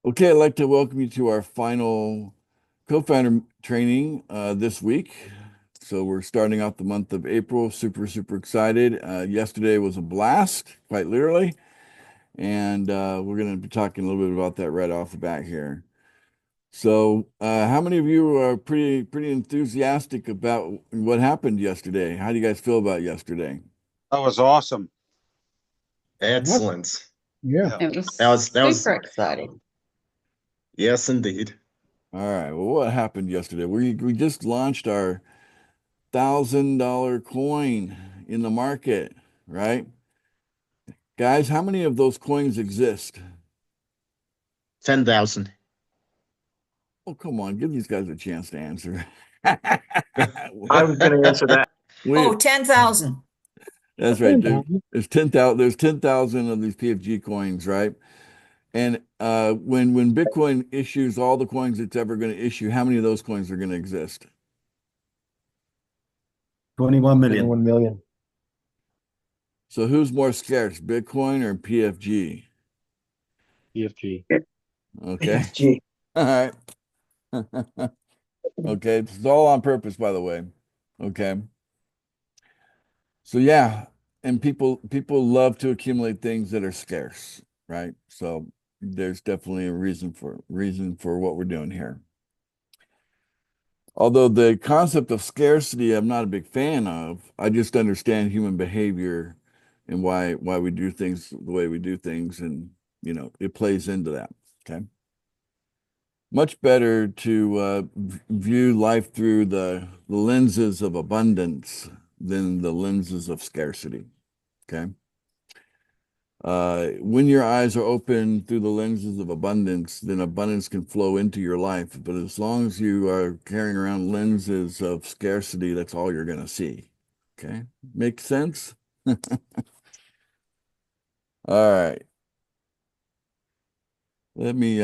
Okay, I'd like to welcome you to our final co-founder training this week. So we're starting out the month of April. Super, super excited. Yesterday was a blast, quite literally. And we're going to be talking a little bit about that right off the bat here. So, how many of you are pretty enthusiastic about what happened yesterday? How do you guys feel about yesterday? That was awesome. Yep. Excellent. Yeah. Yeah. It was That was super exciting. yes, indeed. All right. Well, what happened yesterday? We just launched our $1,000 coin in the market, right? Guys, how many of those coins exist? 10,000. Oh, come on, give these guys a chance to answer. I was going to answer that. Oh, We, 10,000. that's right. There's 10,000. There's 10,000 of these PFG coins, right? And when Bitcoin issues all the coins it's ever going to issue, how many of those coins are going to exist? 21 million. 21 million. So who's more scarce, Bitcoin or PFG? EFG. Okay. PFG. All right. Okay, it's all on purpose, by the way. Okay. So yeah, and people love to accumulate things that are scarce, right? So there's definitely a reason for what we're doing here. Although the concept of scarcity, I'm not a big fan of. I just understand human behavior and why we do things the way we do things, and it plays into that. Okay. Much better to view life through the lenses of abundance than the lenses of scarcity. Okay. When your eyes are open through the lenses of abundance, then abundance can flow into your life. But as long as you are carrying around lenses of scarcity, that's all you're going to see. Okay. Makes sense? All right. Let me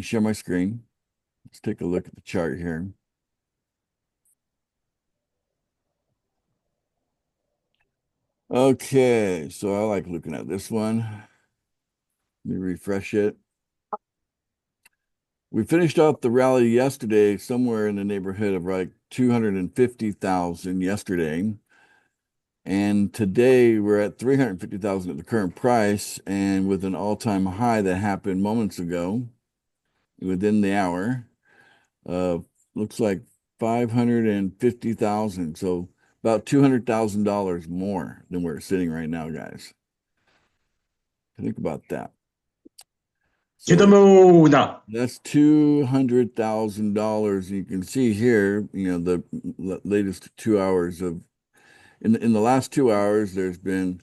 share my screen. Let's take a look at the chart here. Okay, so I like looking at this one. Let me refresh it. We finished off the rally yesterday somewhere in the neighborhood of like 250,000 yesterday. And today we're at 350,000 at the current price, and with an all-time high that happened moments ago within the hour. Uh, Looks like 550,000. So about $200,000 more than we're sitting right now, guys. Think about that. To the So moon. that's $200,000. You can see here, the latest 2 hours of in the last 2 hours, there's been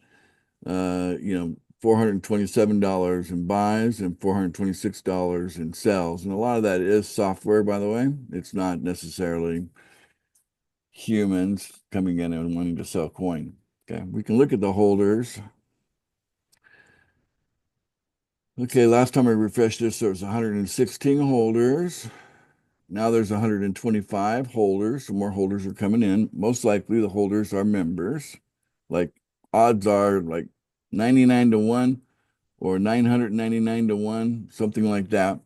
$427 in buys and $426 in sells. And a lot of that is software, by the way. It's not necessarily humans coming in and wanting to sell coin. Okay, we can look at the holders. Okay, last time I refreshed this, there was 116 holders. Now there's 125 holders. Some more holders are coming in. Most likely the holders are members. Like odds are like 99 to 1 or 999 to 1, something like that.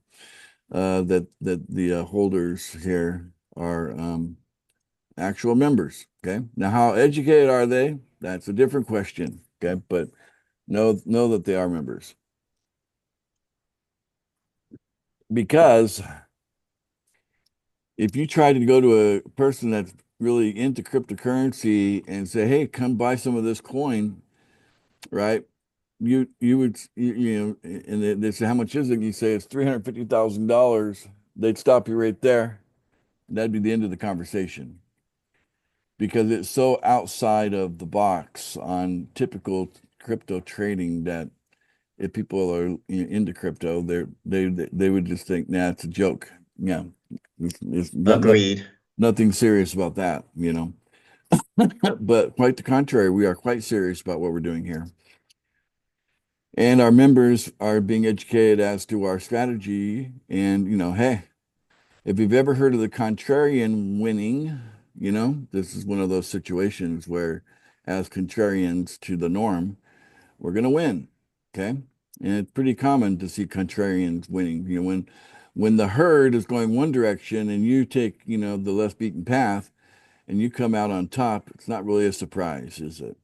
That the holders here are actual members. Okay. Now, how educated are they? That's a different question. Okay, but know that they are members because if you try to go to a person that's really into cryptocurrency and say, "Hey, come buy some of this coin," right? You would and they say, "How much is it?" And you say it's $350,000. They'd stop you right there. That'd be the end of the conversation because it's so outside of the box on typical crypto trading that if people are into crypto, they would just think, "Nah, it's a joke." Yeah, it's Agreed. nothing serious about that. But quite the contrary, we are quite serious about what we're doing here. And our members are being educated as to our strategy. And, hey, if you've ever heard of the contrarian winning, this is one of those situations where, as contrarians to the norm, we're going to win. Okay. And it's pretty common to see contrarians winning. You know, when the herd is going one direction and you take, you know, the less beaten path and you come out on top, it's not really a surprise, is it?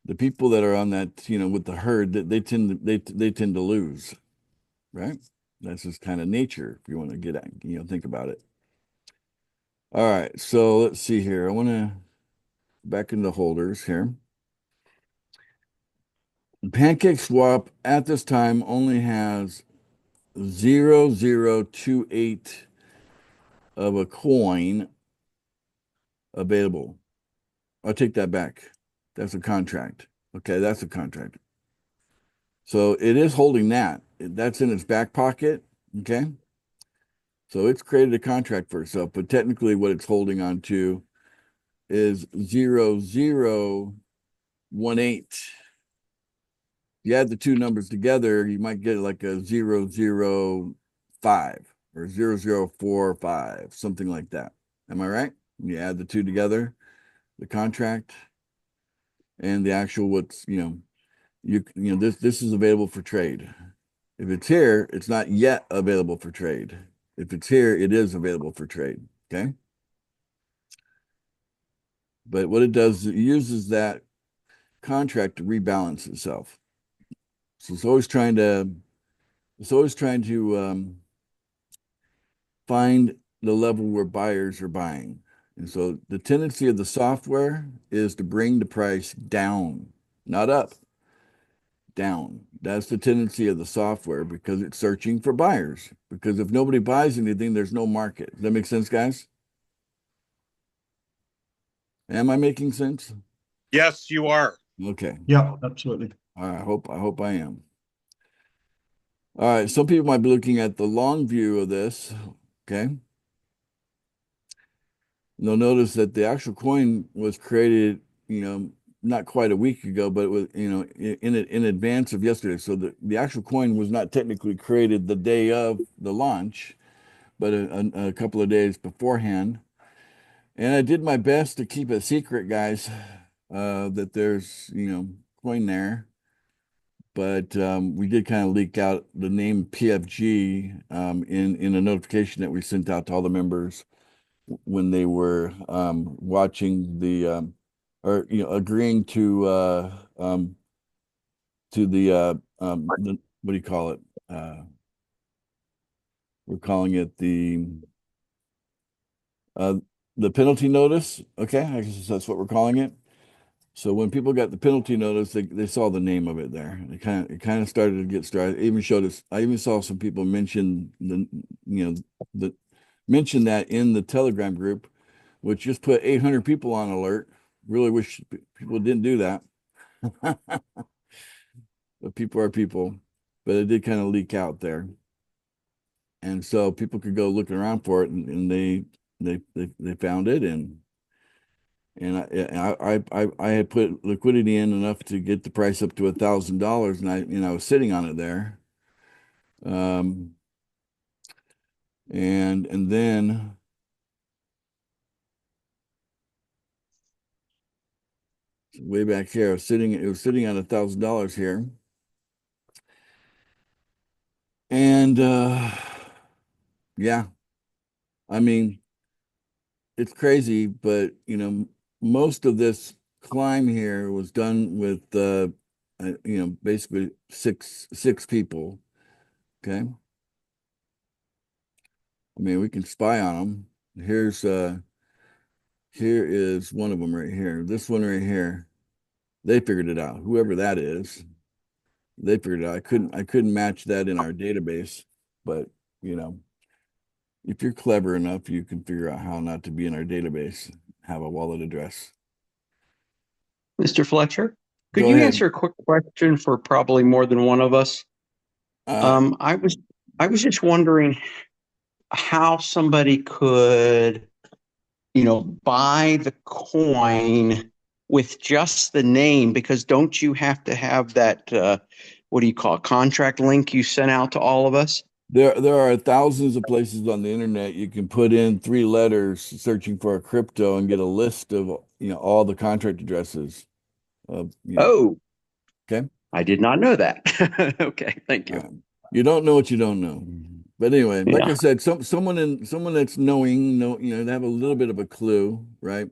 The people that are on that, you know, with the herd, that they tend to lose, right? That's just kind of nature if you want to get at, you know, think about it. All right, so let's see here. I want to back into holders here. Pancake Swap at this time only has 0028 of a coin available. I'll take that back. That's a contract. Okay, that's a contract. So it is holding that. That's in its back pocket. Okay. So it's created a contract for itself, but technically what it's holding on to is 0018. You add the two numbers together, you might get like a 005 or 0045, something like that. Am I right? You add the two together, the contract and the actual what's, this is available for trade. If it's here, it's not yet available for trade. If it's here, it is available for trade. Okay. But what it does, it uses that contract to rebalance itself. So it's always trying to find the level where buyers are buying. And so the tendency of the software is to bring the price down, not up, down. That's the tendency of the software because it's searching for buyers. Because if nobody buys anything, there's no market. Does that make sense, guys? Am I making sense? Yes, you are. Okay. Yeah, absolutely. I hope I am. All right. Some people might be looking at the long view of this. Okay. And they'll notice that the actual coin was created, not quite a week ago, but it was, in advance of yesterday. So the actual coin was not technically created the day of the launch, but a couple of days beforehand. And I did my best to keep it secret, guys, that there's, coin there. But we did kind of leak out the name PFG in a notification that we sent out to all the members when they were watching or agreeing to what do you call it? We're calling it uh, the penalty notice. Okay, I guess that's what we're calling it. So when people got the penalty notice, they saw the name of it there. It kind of started to get started. It even showed us. I even saw some people mention mention that in the Telegram group, which just put 800 people on alert. Really wish people didn't do that. But people are people. But it did kind of leak out there. And so people could go looking around for it and they found it and I had put liquidity in enough to get the price up to $1,000 and I was sitting on it there. And then way back here, it was sitting on $1,000 here. And yeah, I mean, it's crazy, but most of this climb here was done with basically six people. Okay. I mean, we can spy on them. Here is one of them right here. This one right here. They figured it out. Whoever that is, they figured it out. I couldn't match that in our database, but if you're clever enough, you can figure out how not to be in our database, have a wallet address. Mr. Fletcher, could Go you ahead. answer a quick question for probably more than one of us? I was just wondering how somebody could, buy the coin with just the name, because don't you have to have that, what do you call it, contract link you sent out to all of us? There are thousands of places on the internet you can put in 3 letters searching for a crypto and get a list of all the contract addresses. Oh, Okay. I did not know that. Okay, thank you. You don't know what you don't know. But anyway, like Yeah. I said, someone that's knowing, they have a little bit of a clue, right?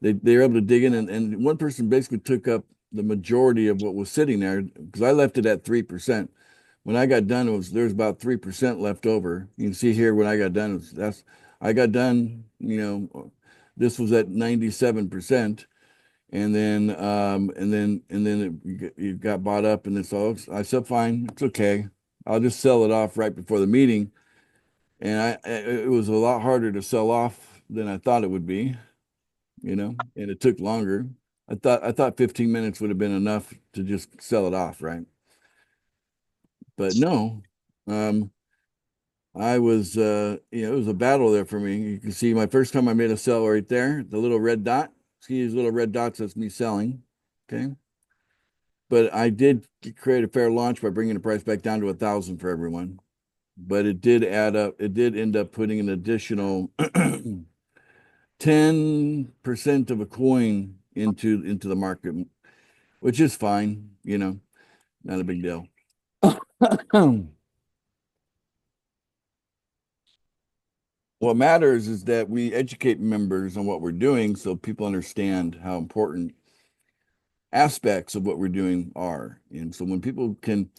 They're able to dig in, and one person basically took up the majority of what was sitting there because I left it at 3%. When I got done, there's about 3% left over. You can see here when I got done, I got done, this was at 97%. It got bought up, and I said, fine, it's okay. I'll just sell it off right before the meeting. And it was a lot harder to sell off than I thought it would be, and it took longer. I thought 15 minutes would have been enough to just sell it off, right? But no, I was, it was a battle there for me. You can see my first time I made a sell right there, the little red dot. See these little red dots? That's me selling. Okay. But I did create a fair launch by bringing the price back down to 1,000 for everyone. But it did add up. It did end up putting an additional 10% of a coin into the market, which is fine, not a big deal. What matters is that we educate members on what we're doing so people understand how important aspects of what we're doing are. And so when people can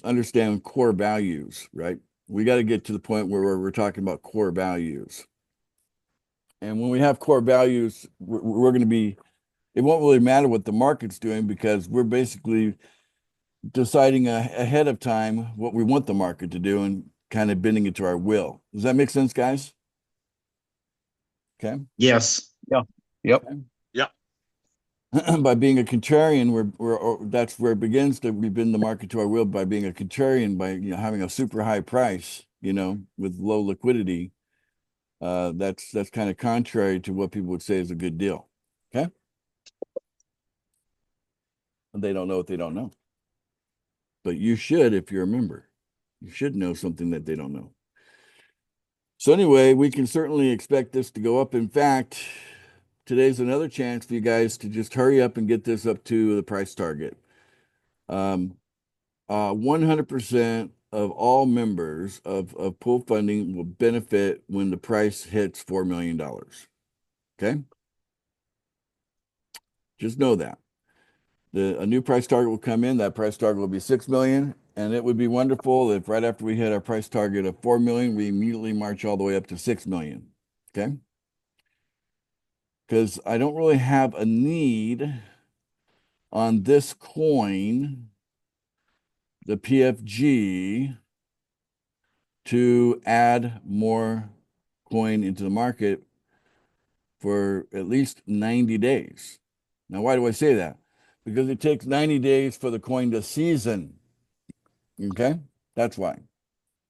understand core values, right? We got to get to the point where we're talking about core values. And when we have core values, we're going to be, it won't really matter what the market's doing because we're basically deciding ahead of time what we want the market to do and kind of bending it to our will. Does that make sense, guys? Okay. Yes. Yeah. Yep. Okay. Yep. By being a contrarian, that's where it begins to bend the market to our will. By being a contrarian, by having a super high price, with low liquidity, that's kind of contrary to what people would say is a good deal. Okay. And they don't know what they don't know. But you should, if you're a member, you should know something that they don't know. So anyway, we can certainly expect this to go up. In fact, today's another chance for you guys to just hurry up and get this up to the price target. 100% of all members of pool funding will benefit when the price hits $4 million. Okay. Just know that. A new price target will come in. That price target will be 6 million. And it would be wonderful if right after we hit our price target of 4 million, we immediately march all the way up to 6 million. Okay. Because I don't really have a need on this coin, the PFG, to add more coin into the market for at least 90 days. Now, why do I say that? Because it takes 90 days for the coin to season. Okay? That's why. It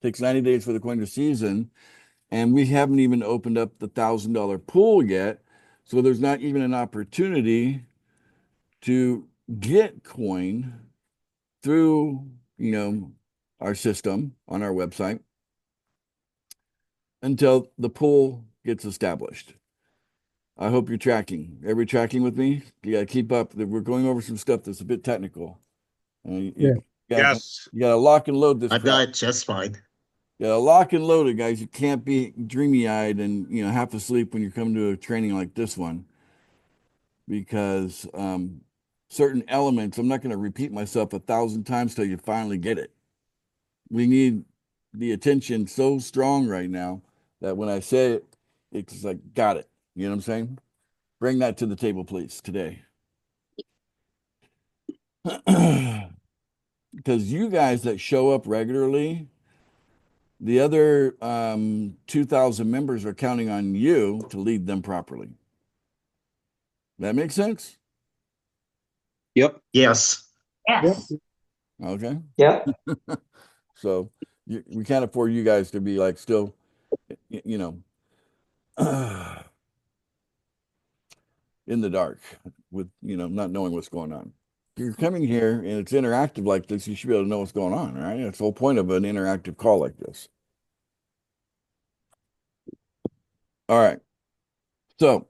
takes 90 days for the coin to season. And we haven't even opened up the $1,000 pool yet. So there's not even an opportunity to get coin through, our system on our website until the pool gets established. I hope you're tracking. Everybody tracking with me? You got to keep up. We're going over some stuff that's a bit technical. Yes. You got to lock and load this I crap. died just fine. You got to lock and load it, guys. You can't be dreamy-eyed and half asleep when you're coming to a training like this one, because certain elements. I'm not going to repeat myself 1,000 times till you finally get it. We need the attention so strong right now that when I say it, it's like, got it. You know what I'm saying? Bring that to the table, please, today. Because you guys that show up regularly, the other 2,000 members are counting on you to lead them properly. That makes sense? Yep. Yes. Yes. Okay. Yep. So we can't afford you guys to be like still, you know, in the dark with, not knowing what's going on. If you're coming here and it's interactive like this, you should be able to know what's going on, right? That's the whole point of an interactive call like this. All right. So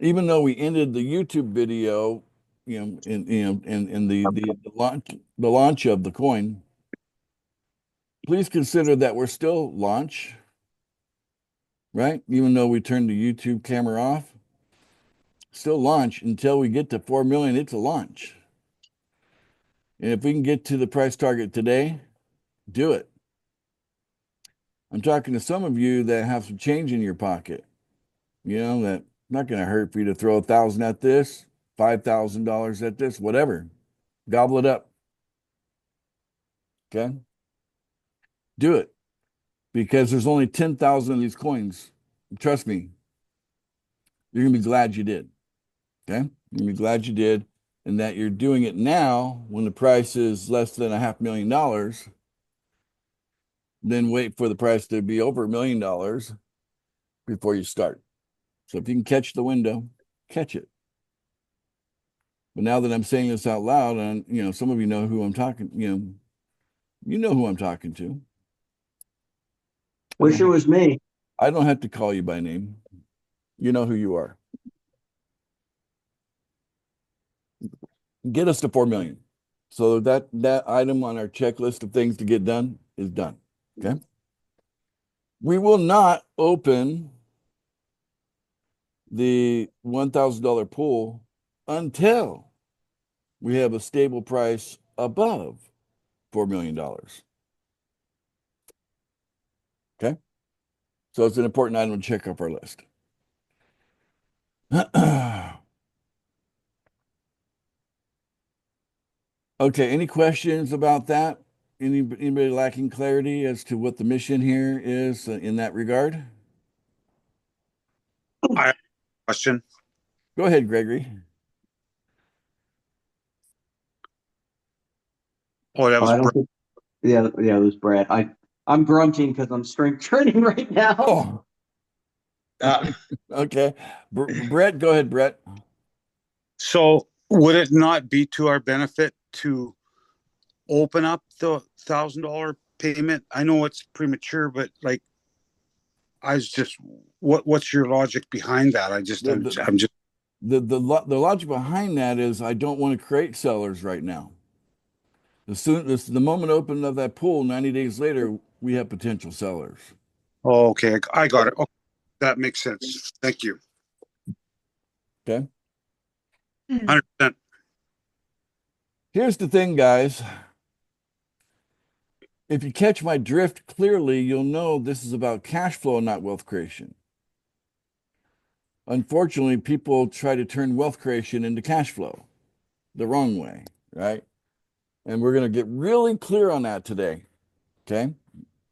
even though we ended the YouTube video in the launch of the coin, please consider that we're still launch, right? Even though we turned the YouTube camera off, still launch until we get to 4 million. It's a launch. And if we can get to the price target today, do it. I'm talking to some of you that have some change in your pocket, that not going to hurt for you to throw 1,000 at this, $5,000 at this, whatever. Gobble it up. Okay. Do it because there's only 10,000 of these coins. Trust me, you're going to be glad you did. Okay. You're going to be glad you did, and that you're doing it now when the price is less than $500,000. Then wait for the price to be over $1 million before you start. So if you can catch the window, catch it. But now that I'm saying this out loud, and some of you know who I'm talking, you know who I'm talking to. Wish it was me. I don't have to call you by name. You know who you are. Get us to 4 million. So that item on our checklist of things to get done is done. Okay. We will not open the $1,000 pool until we have a stable price above $4 million. Okay. So it's an important item to check off our list. Okay. Any questions about that? Anybody lacking clarity as to what the mission here is in that regard? I have a question. Go ahead, Gregory. Oh, that was I don't think, yeah, it was Brad. I'm grunting because I'm strength training right now. Oh, okay. Brett, go ahead, Brett. So would it not be to our benefit to open up the $1,000 payment? I know it's premature, but like, I was just, what's your logic behind that? I'm just, The logic behind that is I don't want to create sellers right now. The moment open of that pool, 90 days later, we have potential sellers. oh, okay. I got it. Okay, that makes sense. Thank you. Okay. 100%. Here's the thing, guys. If you catch my drift clearly, you'll know this is about cash flow, not wealth creation. Unfortunately, people try to turn wealth creation into cash flow the wrong way, right? And we're going to get really clear on that today. Okay.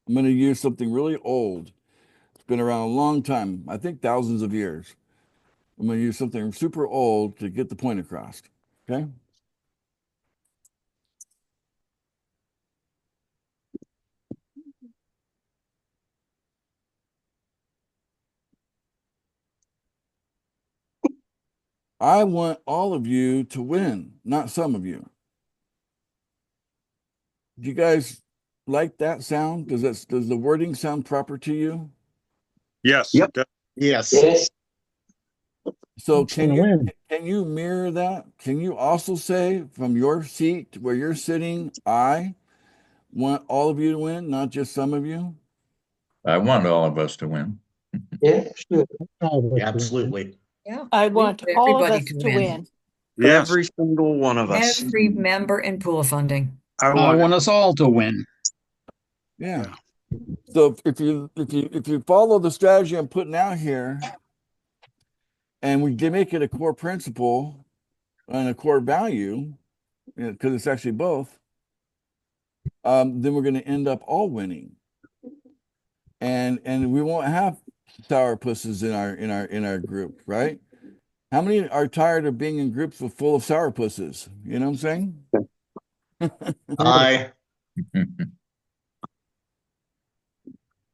I'm going to use something really old. It's been around a long time, I think thousands of years. I'm going to use something super old to get the point across. Okay. I want all of you to win, not some of you. Do you guys like that sound? Does the wording sound proper to you? Yes. Yep. yes. Yes. So can you mirror that? Can you also say from your seat where you're sitting, I want all of you to win, not just some of you? I want all of us to win. Yeah, sure. Absolutely. Yeah. I we want want all of everybody us to to win. Yes. Every single one of us. Every member in pool funding. I I want want us all to win. Yeah. So if you follow the strategy I'm putting out here, and we can make it a core principle and a core value, because it's actually both, then we're going to end up all winning, and we won't have sour pusses in our group, right? How many are tired of being in groups full of sour pusses? You know what I'm saying? I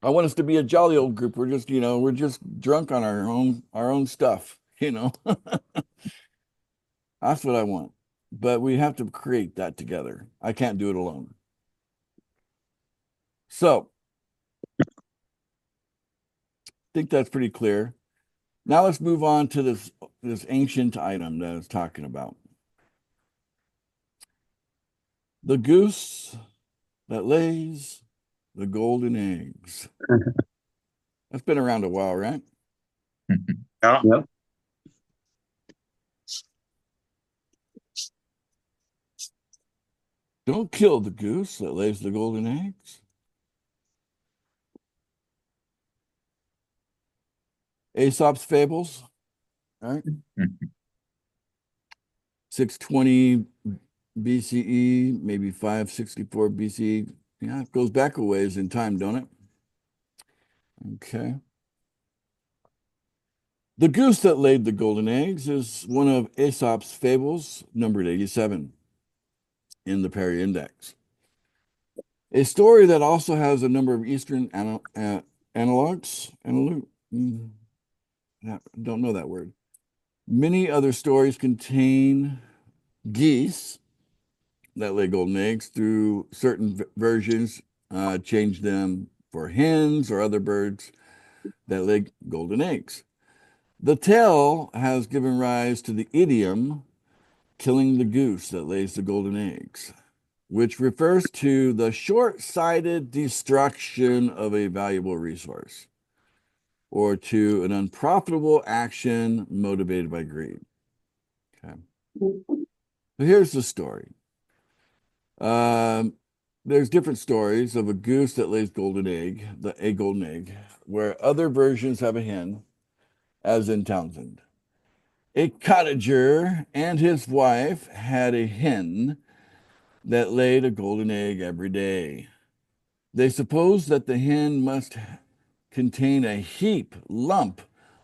I want us to be a jolly old group. We're just drunk on our own stuff, That's what I want. But we have to create that together. I can't do it alone. So, I think that's pretty clear. Now let's move on to this ancient item that I was talking about. The goose that lays the golden eggs. That's been around a while, right? Yeah. Yep. Don't kill the goose that lays the golden eggs. Aesop's Fables, right? 620 BCE, maybe 564 BCE. Yeah, it goes back a ways in time, don't it? Okay. The goose that laid the golden eggs is one of Aesop's fables, numbered 87 in the Perry Index. A story that also has a number of Eastern analogs. Don't know that word. Many other stories contain geese that lay golden eggs through certain versions, change them for hens or other birds that lay golden eggs. The tale has given rise to the idiom killing the goose that lays the golden eggs, which refers to the short-sighted destruction of a valuable resource or to an unprofitable action motivated by greed. Okay. So here's the story. There's different stories of a goose that lays a golden egg, where other versions have a hen, as in Townsend. A cottager and his wife had a hen that laid a golden egg every day. They supposed that the hen must contain a lump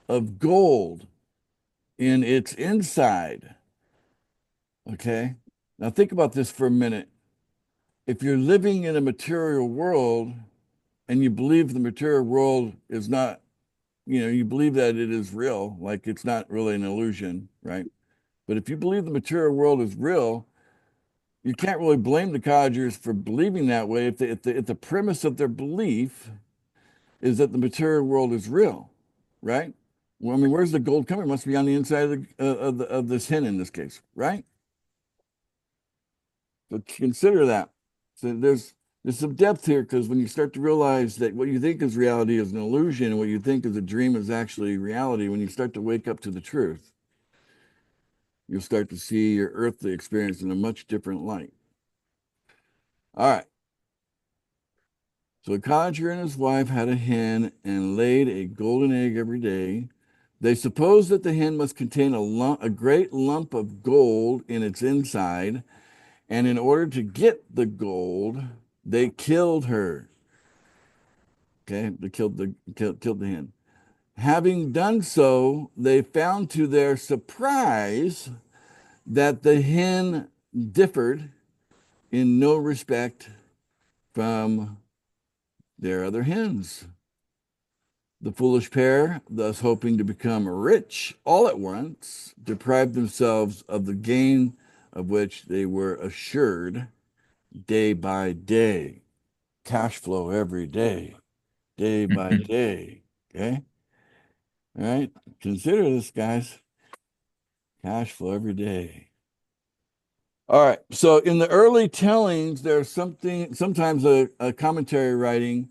of gold in its inside. Okay. Now think about this for a minute. If you're living in a material world and you believe the material world is not, you believe that it is real, like it's not really an illusion, right? But if you believe the material world is real, you can't really blame the cottagers for believing that way if the premise of their belief is that the material world is real, right? Well, I mean, where's the gold coming? It must be on the inside of this hen in this case, right? So consider that. So there's some depth here, because when you start to realize that what you think is reality is an illusion and what you think is a dream is actually reality, when you start to wake up to the truth, you'll start to see your earthly experience in a much different light. All right. So a cottager and his wife had a hen and laid a golden egg every day. They supposed that the hen must contain a great lump of gold in its inside, and in order to get the gold, they killed her. Okay, they killed the hen. Having done so, they found to their surprise that the hen differed in no respect from their other hens. The foolish pair, thus hoping to become rich all at once, deprived themselves of the gain of which they were assured day by day. Cash flow every day, day by day. Okay? All right? Consider this, guys. Cash flow every day. All right. So in the early tellings, there's sometimes a commentary writing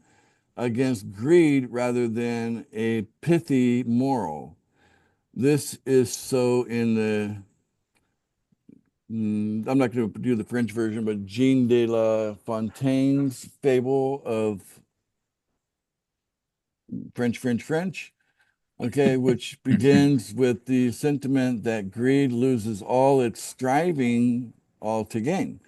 against greed rather than a pithy moral. This is so in I'm not going to do the French version, but Jean de La Fontaine's fable of French, okay, which begins with the sentiment that greed loses all its striving all to gain,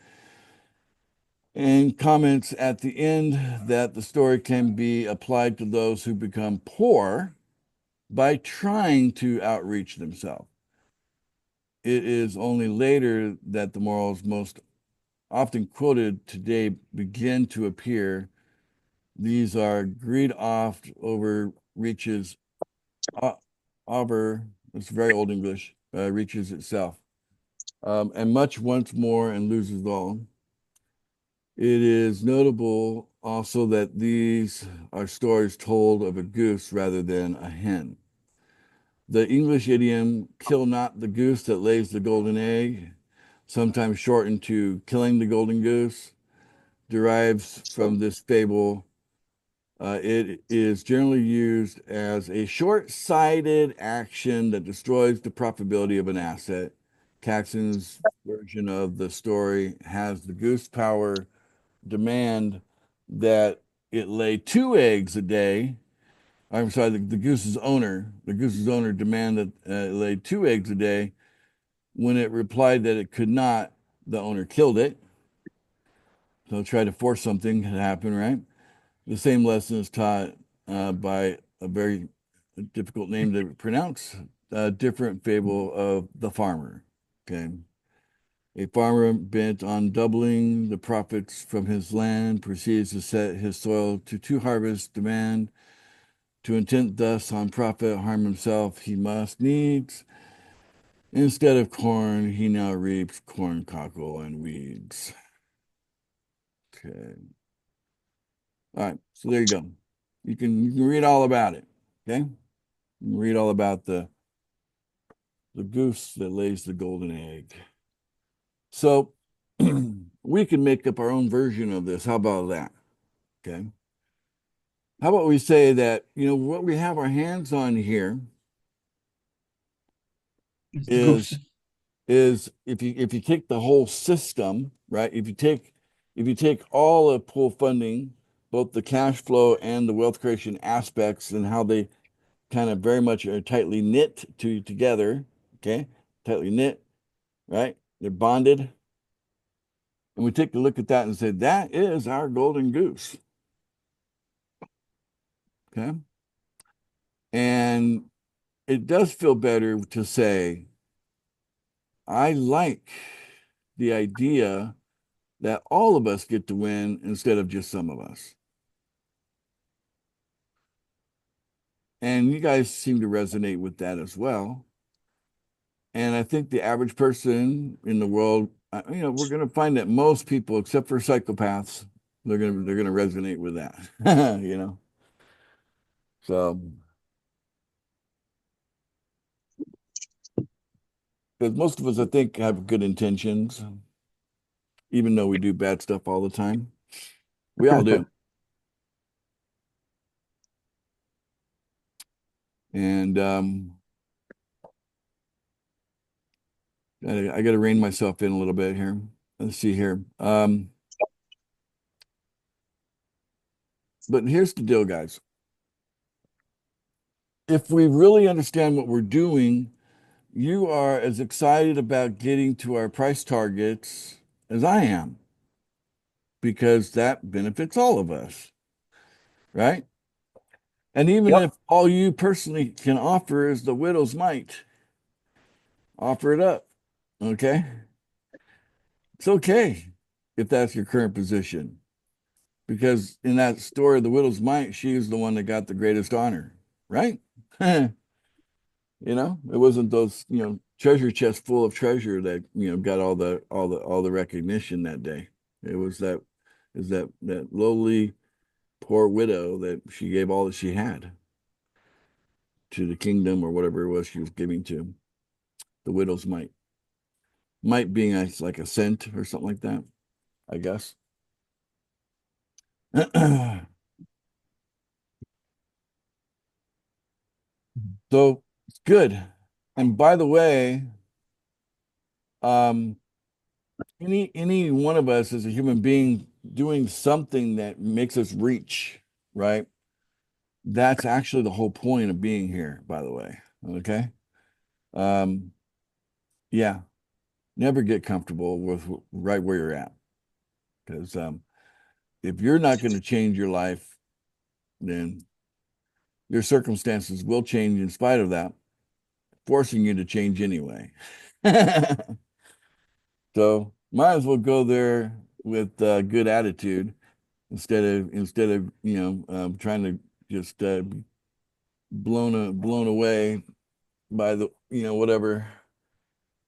and comments at the end that the story can be applied to those who become poor by trying to outreach themselves. It is only later that the morals most often quoted today begin to appear. These are greed oft overreaches over, it's very old English, reaches itself, and much once more and loses all. It is notable also that these are stories told of a goose rather than a hen. The English idiom, kill not the goose that lays the golden egg, sometimes shortened to killing the golden goose, derives from this fable. It is generally used as a short-sighted action that destroys the profitability of an asset. Caxton's version of the story has the goose power demand that it lay 2 eggs a day. I'm sorry, the goose's owner, demand that it lay 2 eggs a day. When it replied that it could not, the owner killed it. So try to force something to happen, right? The same lesson is taught by a very difficult name to pronounce, a different fable of the farmer. Okay. A farmer bent on doubling the profits from his land proceeds to set his soil to 2 harvests demand. To intent thus on profit, harm himself, he must needs. Instead of corn, he now reaps corn, cockle, and weeds. Okay. All right. So there you go. You can read all about it. Okay. You can read all about the goose that lays the golden egg. So we can make up our own version of this. How about that? Okay. How about we say that, what we have our hands on here Goose. is if you take the whole system, right? If you take all of pool funding, both the cash flow and the wealth creation aspects and how they kind of very much are tightly knit together, okay? Tightly knit, right? They're bonded. And we take a look at that and say, that is our golden goose. Okay. And it does feel better to say, I like the idea that all of us get to win instead of just some of us. And you guys seem to resonate with that as well. And I think the average person in the world, we're going to find that most people, except for psychopaths, they're going to resonate with that, So, because most of us, I think, have good intentions, even though we do bad stuff all the time. We all do. And I got to rein myself in a little bit here. Let's see here. But here's the deal, guys. If we really understand what we're doing, you are as excited about getting to our price targets as I am, because that benefits all of us, right? And even Yep. if all you personally can offer is the widow's mite, offer it up, okay? It's okay if that's your current position, because in that story of the widow's mite, she is the one that got the greatest honor, right? It wasn't those, treasure chests full of treasure that, got all the recognition that day. It was that lowly poor widow that she gave all that she had to the kingdom or whatever it was she was giving to. The widow's mite. Mite being like a cent or something like that, I guess. So it's good. And by the way, um, any one of us as a human being doing something that makes us reach, right? That's actually the whole point of being here, by the way. Okay. Um, yeah, never get comfortable with right where you're at. Because if you're not going to change your life, then your circumstances will change in spite of that, forcing you to change anyway. So might as well go there with good attitude instead of trying to just be blown away by the whatever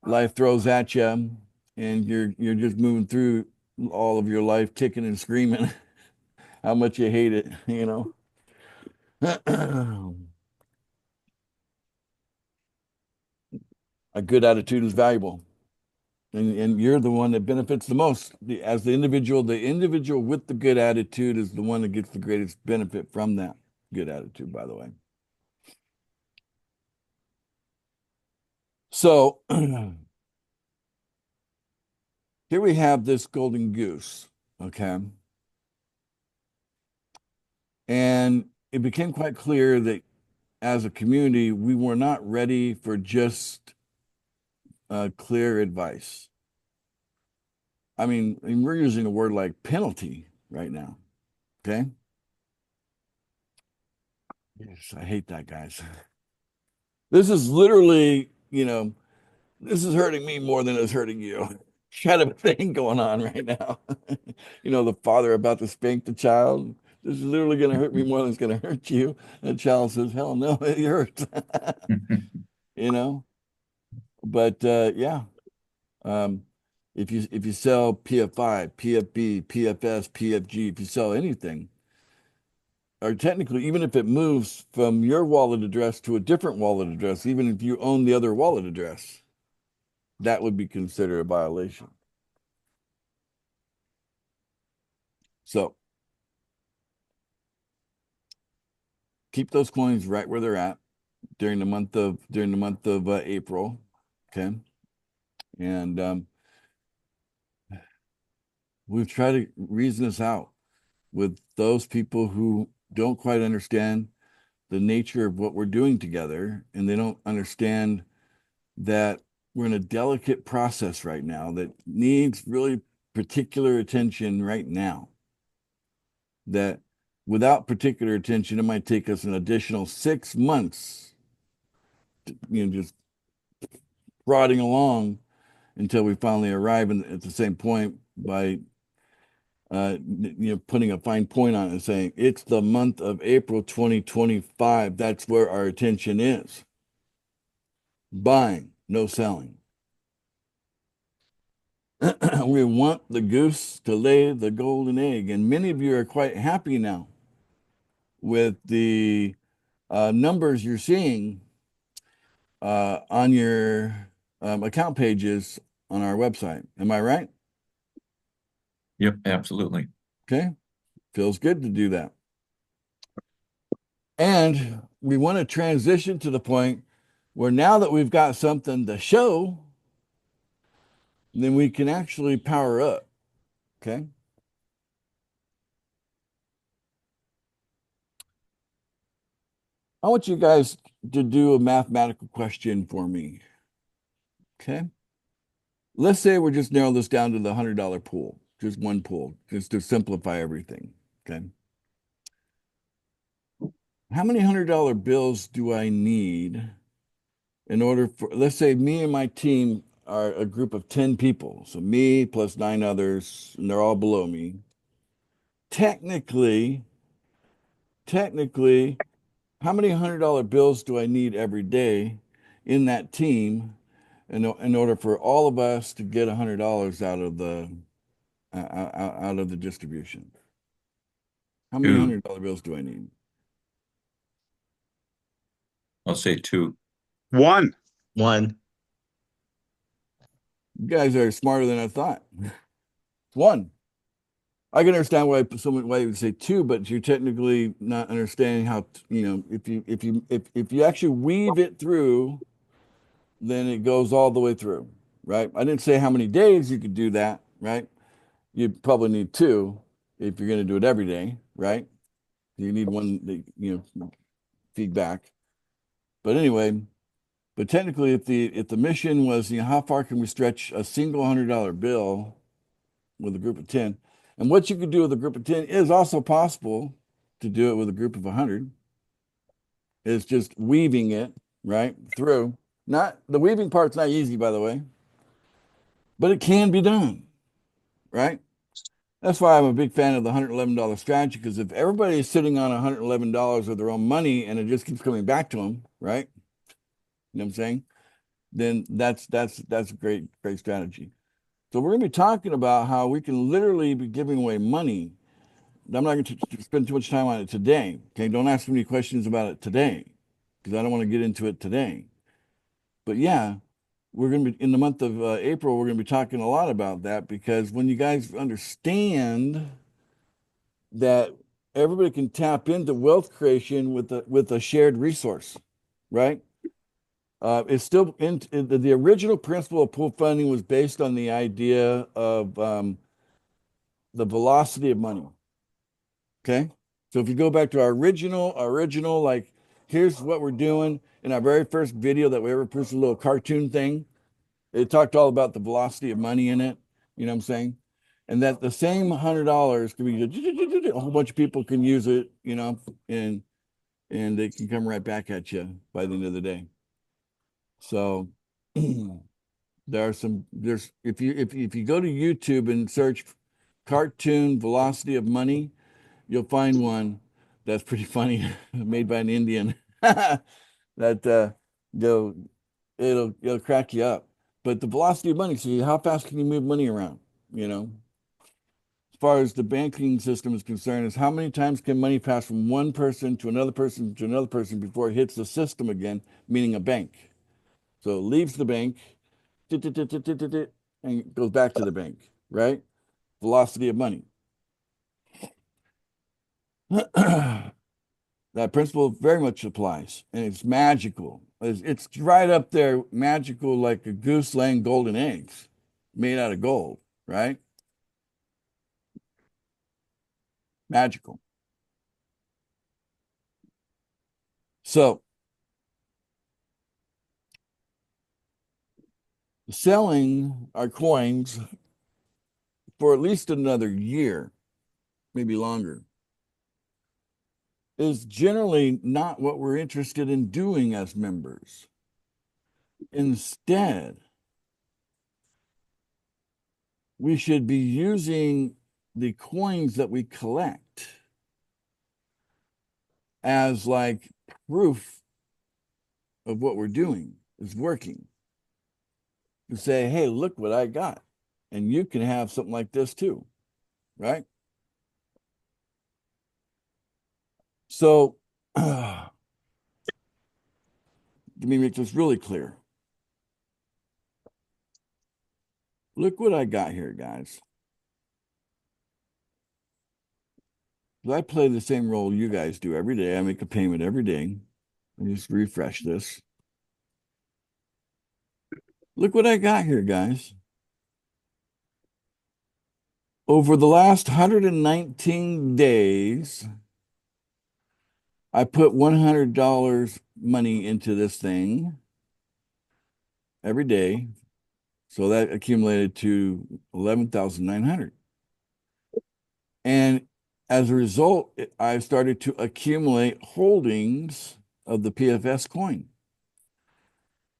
life throws at you, and you're just moving through all of your life kicking and screaming how much you hate it. A good attitude is valuable. and you're the one that benefits the most. As the individual with the good attitude is the one that gets the greatest benefit from that good attitude, by the way. So here we have this golden goose, okay? And it became quite clear that as a community, we were not ready for just clear advice. I mean, we're using a word like penalty right now, okay? Yes, I hate that, guys. This is literally, this is hurting me more than it's hurting you. Kind of a thing going on right now. The father about to spank the child. This is literally going to hurt me more than it's going to hurt you. The child says, hell no, it hurts. you know? But yeah. Um, if you sell PF5, PFB, PFS, PFG, if you sell anything, or technically, even if it moves from your wallet address to a different wallet address, even if you own the other wallet address, that would be considered a violation. So keep those coins right where they're at during the month of April, okay? And we've tried to reason this out with those people who don't quite understand the nature of what we're doing together, and they don't understand that we're in a delicate process right now that needs really particular attention right now. That without particular attention, it might take us an additional 6 months, just prodding along until we finally arrive at the same point by putting a fine point on it and saying it's the month of April 2025. That's where our attention is. Buying, no selling. We want the goose to lay the golden egg, and many of you are quite happy now with the numbers you're seeing on your account pages on our website. Am I right? Yep, absolutely. Okay. Feels good to do that. And we want to transition to the point where now that we've got something to show, then we can actually power up. Okay. I want you guys to do a mathematical question for me. Okay. Let's say we're just narrow this down to the $100 pool, just one pool, just to simplify everything. Okay. How many $100 bills do I need in order for, let's say me and my team are a group of 10 people. So me plus 9 others, and they're all below me. Technically, how many $100 bills do I need every day in that team in order for all of us to get $100 out of the distribution? How many Two. $100 bills do I need? I'll say two. One. One. You guys are smarter than I thought. One. I can understand why you would say two, but you're technically not understanding how, if you actually weave it through, then it goes all the way through, right? I didn't say how many days you could do that, right? You probably need two if you're going to do it every day, right? You need one that, feedback. But anyway, but technically if the mission was, how far can we stretch a single $100 bill with a group of 10? And what you could do with a group of 10 is also possible to do it with a group of 100. It's just weaving it right through. Not the weaving part's not easy, by the way, but it can be done, right? That's why I'm a big fan of the $111 strategy, because if everybody is sitting on $111 of their own money and it just keeps coming back to them, right? You know what I'm saying? Then that's a great strategy. So we're going to be talking about how we can literally be giving away money. I'm not going to spend too much time on it today. Okay, don't ask me any questions about it today, because I don't want to get into it today. But yeah, we're going to be in the month of April, we're going to be talking a lot about that, because when you guys understand that everybody can tap into wealth creation with a shared resource, right? It's still in the original principle of pool funding was based on the idea of the velocity of money. Okay. So if you go back to our original, like, here's what we're doing in our very first video that we ever produced, a little cartoon thing. It talked all about the velocity of money in it. You know what I'm saying? And that the same $100 can be a whole bunch of people can use it, you know, and they can come right back at you by the end of the day. So there's if you go to YouTube and search cartoon velocity of money, you'll find one that's pretty funny, made by an Indian that go it'll crack you up. But the velocity of money, see, how fast can you move money around? You know, as far as the banking system is concerned, is how many times can money pass from one person to another person to another person before it hits the system again, meaning a bank. So it leaves the bank, and goes back to the bank, right? Velocity of money. That principle very much applies, and it's magical. It's right up there, magical, like a goose laying golden eggs made out of gold, right? Magical. So selling our coins for at least another year, maybe longer, is generally not what we're interested in doing as members. Instead, we should be using the coins that we collect as like proof of what we're doing is working. To say, hey, look what I got. And you can have something like this too, right? So let me make this really clear. Look what I got here, guys. I play the same role you guys do every day. I make a payment every day. Let me just refresh this. Look what I got here, guys. Over the last 119 days, I put $100 money into this thing every day. So that accumulated to 11,900. And as a result, I started to accumulate holdings of the PFS coin.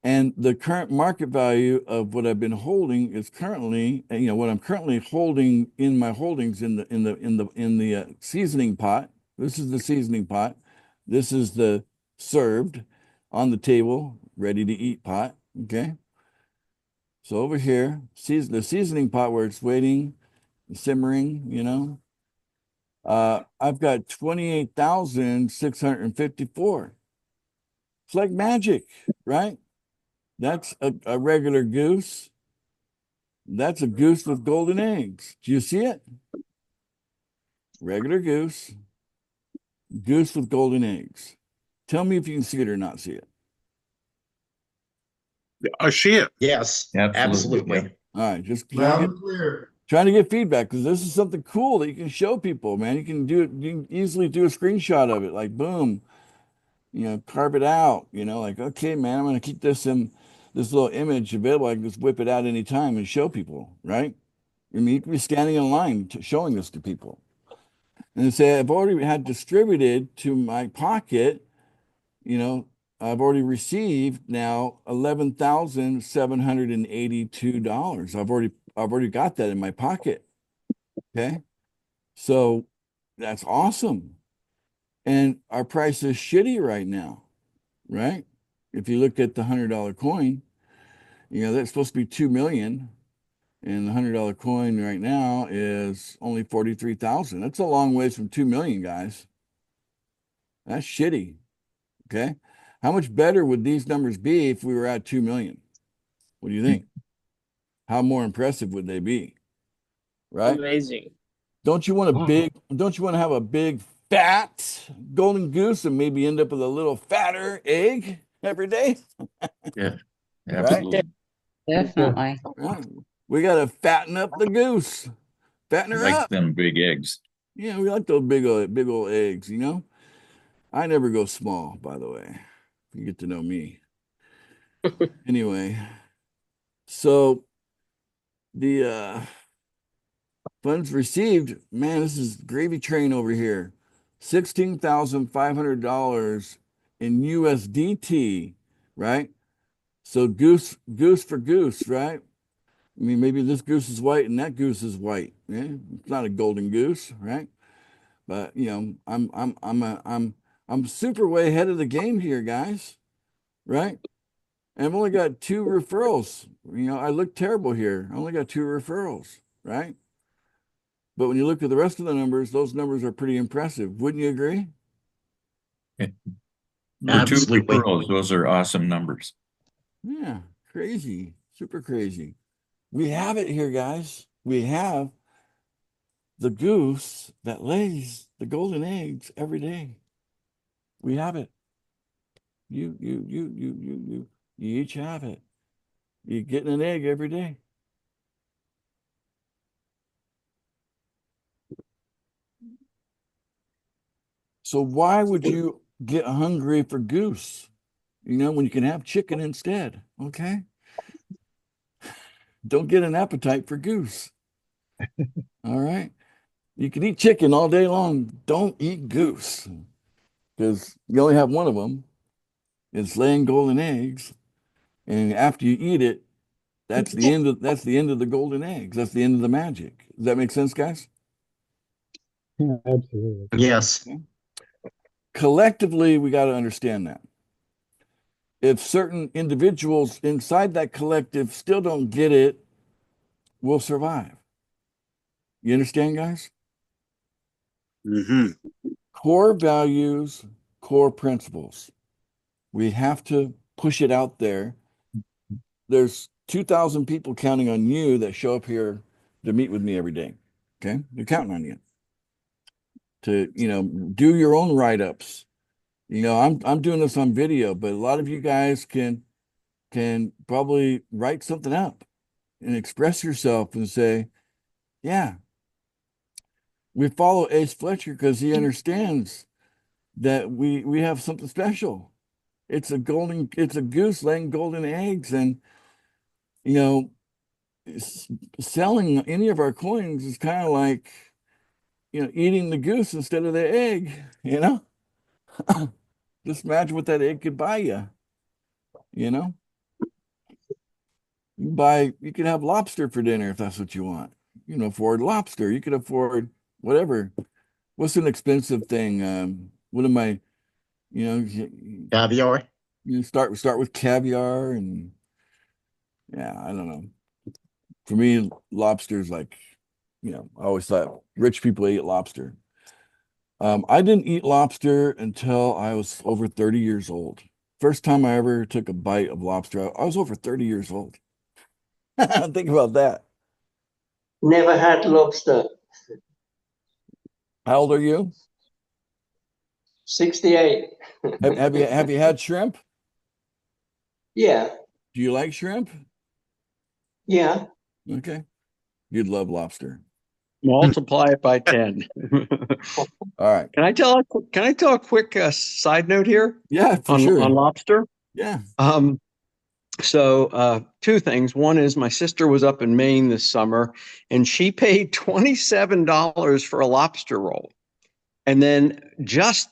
And the current market value of what I've been holding is currently, you know, what I'm currently holding in my holdings in the seasoning pot. This is the seasoning pot. This is the served on the table, ready to eat pot. Okay. So over here, the seasoning pot where it's waiting, simmering, you know, I've got 28,654. It's like magic, right? That's a regular goose. That's a goose with golden eggs. Do you see it? Regular goose, goose with golden eggs. Tell me if you can see it or not see it. I see it. Yes, Absolutely. absolutely. All right, just Loud and clear. trying to get feedback, because this is something cool that you can show people, man. You can do it. You can easily do a screenshot of it, like boom, you know, carve it out. You know, like, okay, man, I'm gonna keep this in this little image available. I can just whip it out anytime and show people, right? I mean, you can be standing in line showing this to people, and they say, I've already had distributed to my pocket. You know, I've already received now $11,782. I've already got that in my pocket. Okay. So that's awesome. And our price is shitty right now, right? If you look at the $100 coin, you know, that's supposed to be 2 million. And the $100 coin right now is only 43,000. That's a long ways from 2 million, guys. That's shitty. Okay. How much better would these numbers be if we were at 2 million? What do you think? How more impressive would they be? Right? Amazing. Don't you want a Wow. big, don't you want to have a big fat golden goose and maybe end up with a little fatter egg every day? Yeah, Right? absolutely. Definitely. Yeah. We got to fatten up the goose, fatten her Like up. them big eggs. Yeah, we like those big old eggs, you know? I never go small, by the way. You get to know me. Anyway, so the funds received, man, this is gravy train over here. $16,500 in USDT, right? So goose for goose, right? I mean, maybe this goose is white and that goose is white. Yeah, it's not a golden goose, right? But you know, I'm super way ahead of the game here, guys, right? And I've only got 2 referrals. You know, I look terrible here. I only got 2 referrals, right? But when you look at the rest of the numbers, those numbers are pretty impressive. Wouldn't you agree? For two Absolutely. referrals, those are awesome numbers. Yeah, crazy, super crazy. We have it here, guys. We have the goose that lays the golden eggs every day. We have it. You each have it. You're getting an egg every day. So why would you get hungry for goose? You know, when you can have chicken instead, okay? Don't get an appetite for goose. All right. You can eat chicken all day long. Don't eat goose because you only have one of them. It's laying golden eggs. And after you eat it, that's the end of the golden eggs. That's the end of the magic. Does that make sense, guys? Absolutely. Yes. Collectively, we got to understand that. If certain individuals inside that collective still don't get it, we'll survive. You understand, guys? Mm-hmm. Core values, core principles. We have to push it out there. There's 2,000 people counting on you that show up here to meet with me every day. Okay? They're counting on you to, you know, do your own write-ups. You know, I'm doing this on video, but a lot of you guys can probably write something up and express yourself and say, yeah, we follow Ace Fletcher because he understands that we have something special. It's a goose laying golden eggs, and you know, selling any of our coins is kind of like, you know, eating the goose instead of the egg, you know? Just imagine what that egg could buy you, you know? You could have lobster for dinner if that's what you want. You can afford lobster. You could afford whatever. What's an expensive thing? What am I, you know, Caviar. you start with caviar and yeah, I don't know. For me, lobster is like, you know, I always thought rich people ate lobster. I didn't eat lobster until I was over 30 years old. First time I ever took a bite of lobster, I was over 30 years old. Think about that. Never had lobster. How old are you? 68. Have you had shrimp? Yeah, Do you like shrimp? yeah. Okay. You'd love lobster. Multiply it by 10. All right. Can I tell a quick side note here Yeah, for on sure. lobster? Yeah. So two things. One is my sister was up in Maine this summer and she paid $27 for a lobster roll. And then just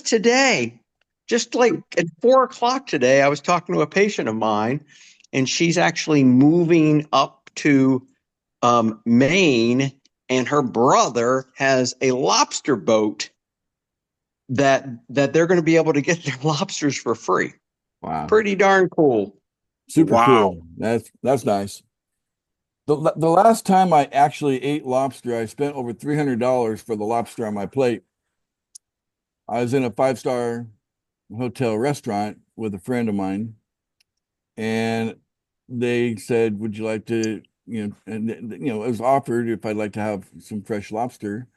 today, just like at 4 o'clock today, I was talking to a patient of mine, and she's actually moving up to Maine, and her brother has a lobster boat that they're going to be able to get their lobsters for free. Wow. Pretty darn cool. Super Wow. cool. That's nice. The last time I actually ate lobster, I spent over $300 for the lobster on my plate. I was in a 5-star hotel restaurant with a friend of mine, and they said, would you like to, and it was offered if I'd like to have some fresh lobster.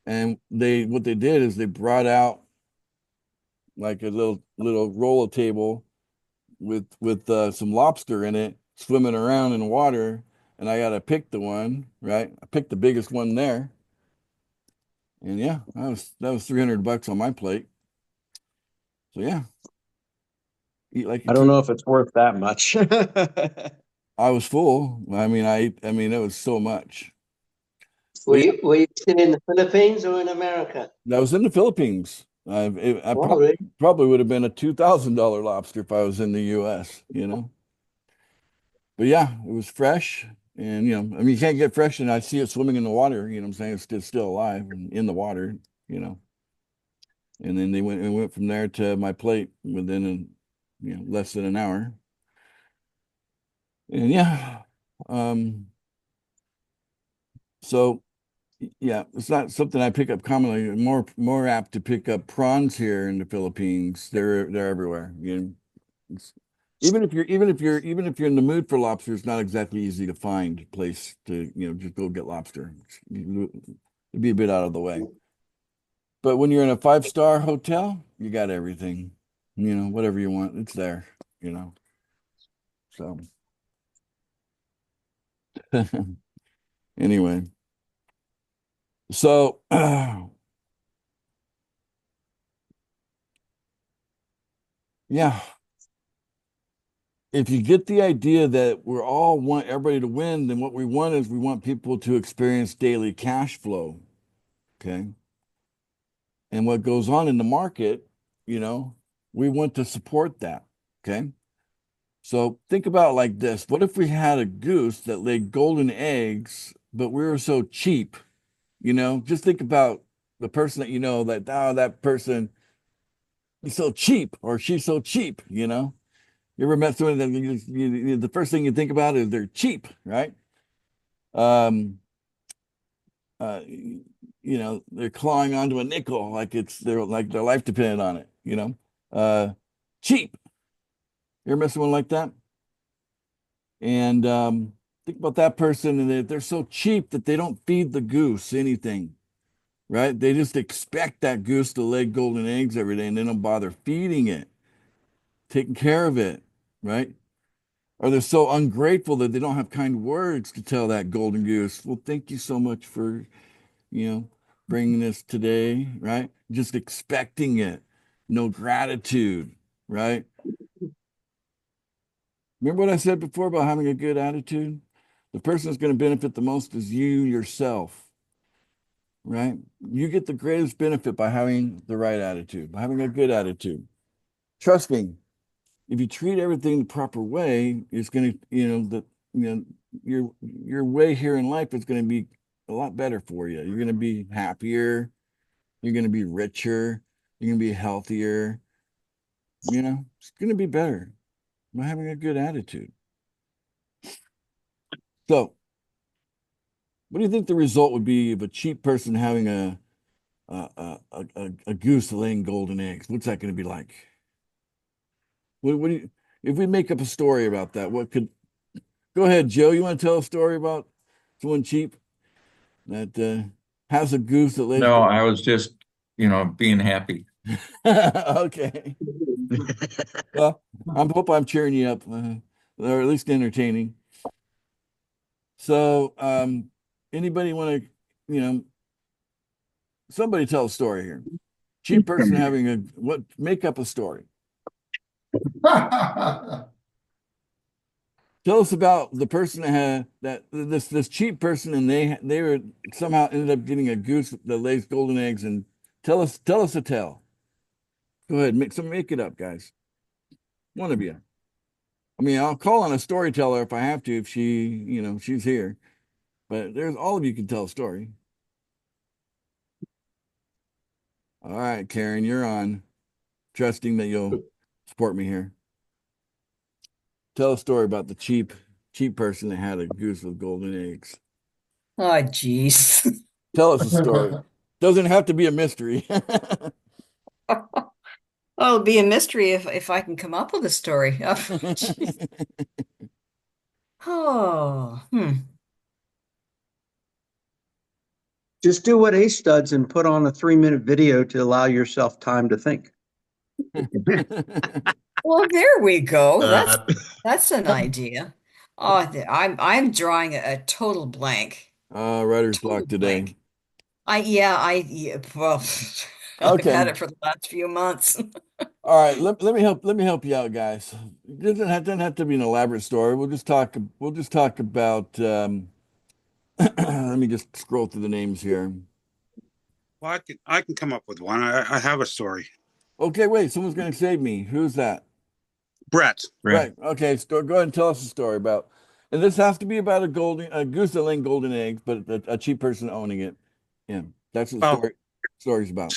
And what they did is they brought out like a little roller table with some lobster in it swimming around in the water. And I got to pick the one, right? I picked the biggest one there. And yeah, that was $300 on my plate. So yeah, eat like a I don't king. know if it's worth that much. I was full. I mean, it was so much. Were But yeah, you still in the Philippines or in America? that was in the Philippines. I Oh, really? probably would have been a $2,000 lobster if I was in the US. But yeah, it was fresh. And I mean, you can't get fresh, and I see it swimming in the water. You know what I'm saying? It's still alive and in the water. You know. And then we went from there to my plate within less than an hour. And yeah, um, so yeah, it's not something I pick up commonly. More apt to pick up prawns here in the Philippines. They're everywhere. It's, even if you're in the mood for lobster, it's not exactly easy to find a place to just go get lobster. It'd be a bit out of the way. But when you're in a five-star hotel, you got everything. Whatever you want, it's there. You know. So anyway, so yeah, if you get the idea that we're all want everybody to win, then what we want is we want people to experience daily cash flow. Okay. And what goes on in the market, you know, we want to support that. Okay. So think about it like this. What if we had a goose that laid golden eggs, but we were so cheap? Just think about the person that that, oh, that person is so cheap or she's so cheap. You ever met someone that the first thing you think about is they're cheap, right? Um, they're clawing onto a nickel like their life depended on it. Uh, cheap. You ever met someone like that? And think about that person, and they're so cheap that they don't feed the goose anything, right? They just expect that goose to lay golden eggs every day, and they don't bother feeding it, taking care of it, right? Or they're so ungrateful that they don't have kind words to tell that golden goose, well, thank you so much for, you know, bringing this today, right? Just expecting it, no gratitude, right? Remember what I said before about having a good attitude? The person that's going to benefit the most is you yourself, right? You get the greatest benefit by having the right attitude, by having a good attitude. Trust me, if you treat everything the proper way, it's going to, your way here in life is going to be a lot better for you. You're going to be happier, you're going to be richer, you're going to be healthier. It's going to be better by having a good attitude. So, what do you think the result would be of a cheap person having a goose laying golden eggs? What's that going to be like? What do you, if we make up a story about that? Go ahead, Joe. You want to tell a story about someone cheap that has a goose that lays No, gold? I was just, being happy. Okay. Well, I hope I'm cheering you up, or at least entertaining. So, anybody want to, somebody tell a story here. Cheap person having make up a story. Tell us about the person that had this cheap person, and they were somehow ended up getting a goose that lays golden eggs. And tell us a tale. Go ahead, make it up, guys. One of you. I mean, I'll call on a storyteller if I have to, if she's here. But there's all of you can tell a story. All right, Karen, you're on. Trusting that you'll support me here. Tell a story about the cheap person that had a goose with golden eggs. Oh, jeez. Tell us a story. Doesn't have to be a mystery. Oh, it'll be a mystery if I can come up with a story. Oh, jeez. Oh, Just do what Ace does and put on a 3-minute video to allow yourself time to think. Well, there we go. Uh, That's an idea. Oh, I'm drawing a total blank. Writer's Total block today. blank. Well, I've Okay. had it for the last few months. All right, let me help you out, guys. Doesn't have to be an elaborate story. We'll just talk about let me just scroll through the names here. Well, I can come up with one. I have a story. Okay, wait, someone's gonna save me. Who's that? Brett. Right. Okay, go ahead and tell us a story about, and this has to be about a goose that laid golden eggs, but a cheap person owning it. Yeah, that's what the Well, story's about.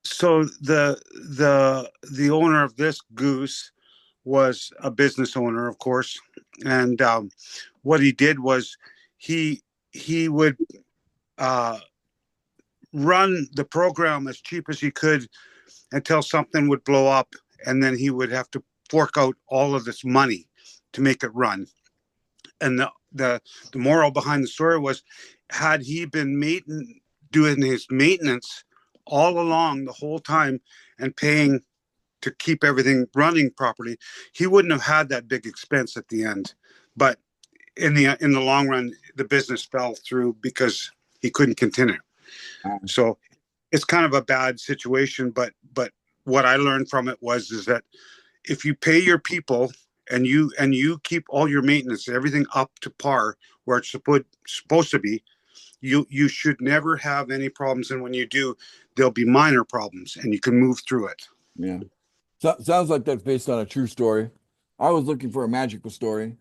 so the owner of this goose was a business owner, of course, and what he did was he he would uh, run the program as cheap as he could until something would blow up, and then he would have to fork out all of this money to make it run. And the moral behind the story was, had he been doing his maintenance all along the whole time and paying to keep everything running properly, he wouldn't have had that big expense at the end. But in the long run, the business fell through because he couldn't continue. So it's kind of a bad situation. But what I learned from it is that if you pay your people and you keep all your maintenance, everything up to par where it's supposed to be, you should never have any problems. And when you do, there'll be minor problems, and you can move through it. Yeah. Sounds like that's based on a true story. I was looking for a magical story,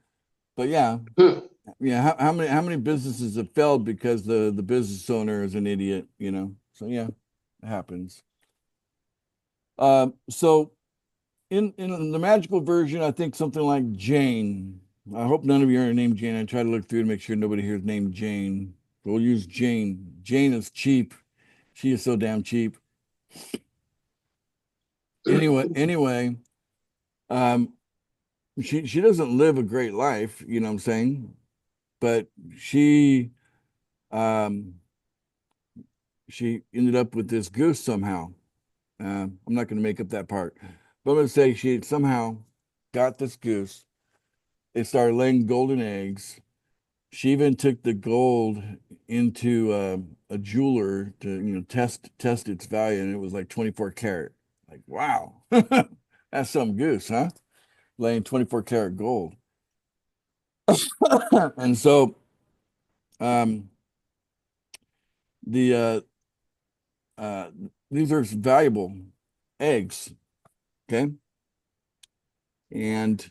but yeah, Hmm. yeah. How many businesses have failed because the business owner is an idiot, you know? So yeah, it happens. So in the magical version, I think something like Jane. I hope none of you are named Jane. I try to look through to make sure nobody here is named Jane. We'll use Jane. Jane is cheap. She is so damn cheap. Anyway, um, she doesn't live a great life, you know what I'm saying? But um she ended up with this goose somehow. I'm not going to make up that part, but I'm going to say she somehow got this goose. It started laying golden eggs. She even took the gold into a jeweler to test its value, and it was like 24 karat. Like wow, that's some goose, huh? Laying 24 karat gold. And so um, the uh, these are valuable eggs, okay? And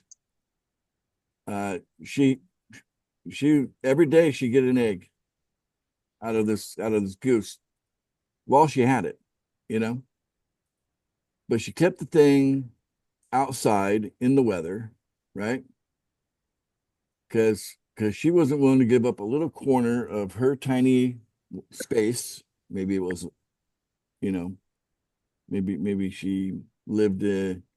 uh, she every day she get an egg out of this goose while she had it, you know. But she kept the thing outside in the weather, right? Because she wasn't willing to give up a little corner of her tiny space. Maybe it was, you know, maybe she lived you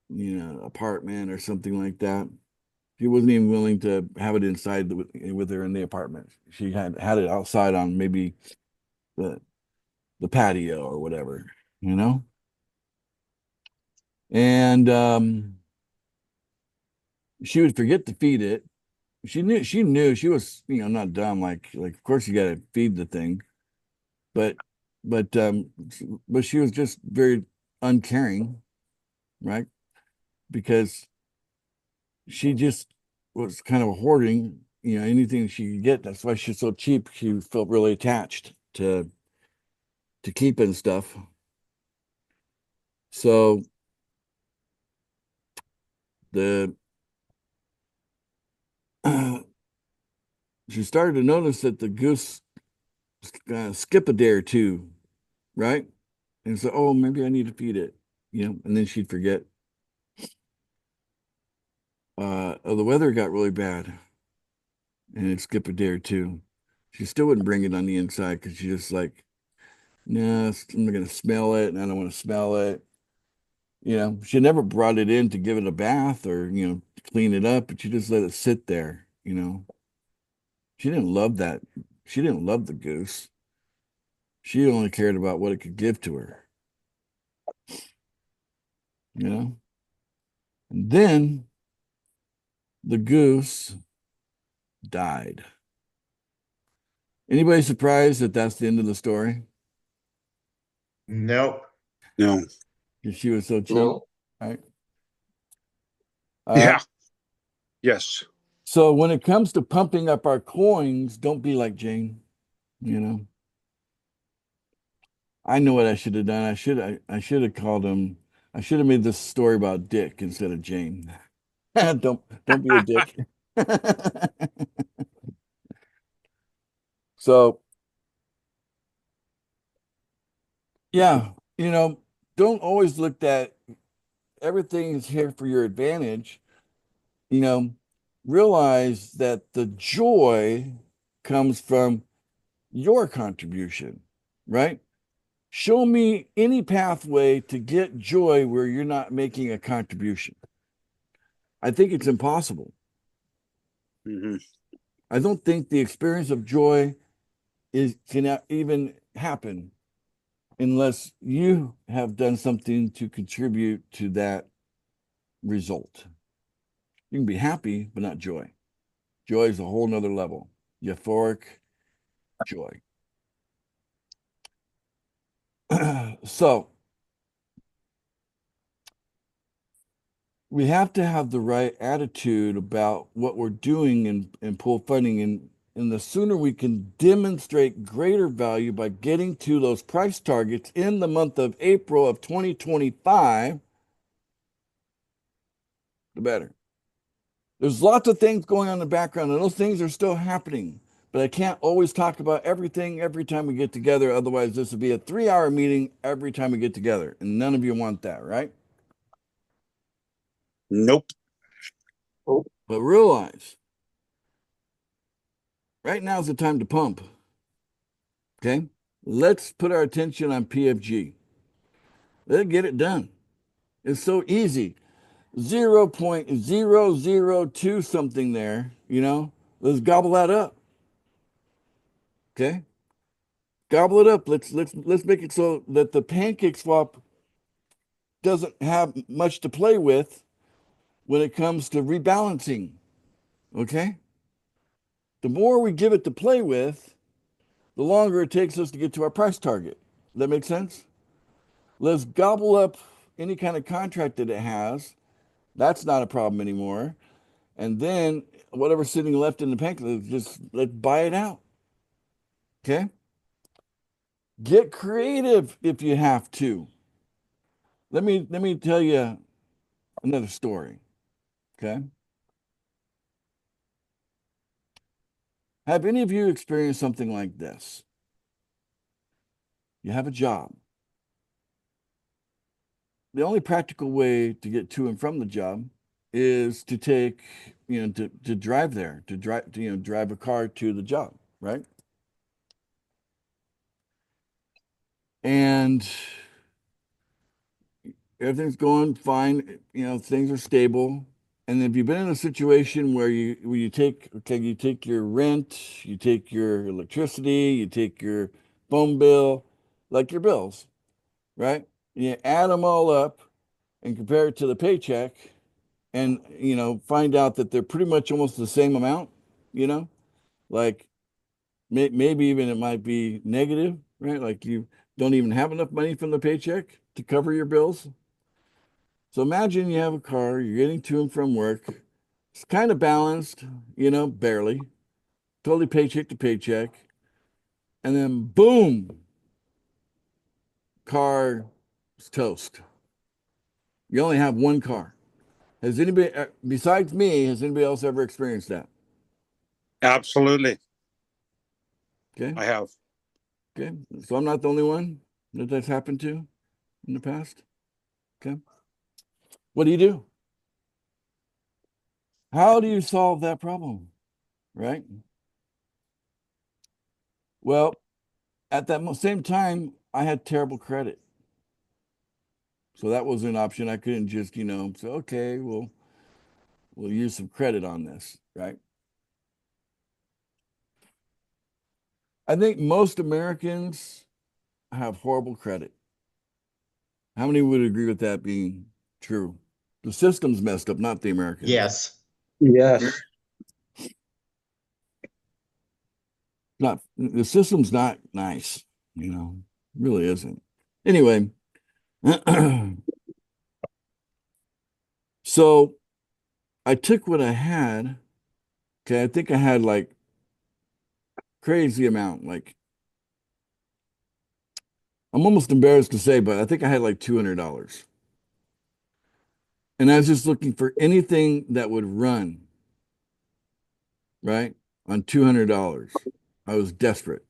know, apartment or something like that. She wasn't even willing to have it inside with her in the apartment. She had it outside on maybe the the patio or whatever, you know? And she would forget to feed it. She knew she was, not dumb. Like of course you gotta feed the thing, but but um but she was just very uncaring, right? Because she just was kind of hoarding, anything she could get. That's why she's so cheap. She felt really attached to keeping stuff. So the she started to notice that the goose skip a day or two, right? And so, oh, maybe I need to feed it, and then she'd forget. The weather got really bad and it'd skip a day or two. She still wouldn't bring it on the inside because she just like, no, I'm not gonna smell it and I don't want to smell it. She never brought it in to give it a bath or, clean it up, but you just let it sit there, you know. She didn't love that. She didn't love the goose. She only cared about what it could give to her, you know. And then the goose died. Anybody surprised that that's the end of the story? Nope. No. Because she was so cheap, No. right? Yeah. Yes. So when it comes to pumping up our coins, don't be like Jane, you know. I know what I should have done. I should have called him. I should have made this story about Dick instead of Jane. Don't be a dick. So yeah, you know, don't always look that everything is here for your advantage. You know, realize that the joy comes from your contribution, right? Show me any pathway to get joy where you're not making a contribution. I think it's impossible. Hmm. I don't think the experience of joy can even happen unless you have done something to contribute to that result. You can be happy, but not joy. Joy is a whole nother level. Euphoric joy. So we have to have the right attitude about what we're doing in pool funding. And the sooner we can demonstrate greater value by getting to those price targets in the month of April of 2025, the better. There's lots of things going on in the background, and those things are still happening. But I can't always talk about everything every time we get together. Otherwise, this would be a 3 hour meeting every time we get together. And none of you want that, right? Nope. But realize right now is the time to pump. Okay. Let's put our attention on PFG. Let's get it done. It's so easy. 0.002 something there, you know. Let's gobble that up. Okay. Gobble it up. Let's make it so that the pancake swap doesn't have much to play with when it comes to rebalancing. Okay. The more we give it to play with, the longer it takes us to get to our price target. That make sense? Let's gobble up any kind of contract that it has. That's not a problem anymore. And then whatever's sitting left in the pancake, just let's buy it out. Okay. Get creative if you have to. Let me tell you another story. Okay. Have any of you experienced something like this? You have a job. The only practical way to get to and from the job is to take, to drive there, to drive, drive a car to the job, right? And everything's going fine, things are stable. And if you've been in a situation where you take your rent, you take your electricity, you take your phone bill, like your bills, right? You add them all up and compare it to the paycheck and, find out that they're pretty much almost the same amount, you know, like maybe even it might be negative, right? Like you don't even have enough money from the paycheck to cover your bills. So imagine you have a car, you're getting to and from work. It's kind of balanced, barely, totally paycheck to paycheck. And then boom, car is toast. You only have one car. Has anybody, besides me, has anybody else ever experienced that? Absolutely. Okay. I have. Okay. So I'm not the only one that that's happened to in the past. Okay. What do you do? How do you solve that problem? Right. Well, at that same time, I had terrible credit. So that was an option. I couldn't just, say, okay, well, will use some credit on this, right? I think most Americans have horrible credit. How many would agree with that being true? The system's messed up, not the Americans. Yes. Yes. Not the system's not nice, really isn't. Anyway, so I took what I had. Okay, I think I had like crazy amount. Like I'm almost embarrassed to say, but I think I had like $200. And I was just looking for anything that would run, right? On $200. I was desperate.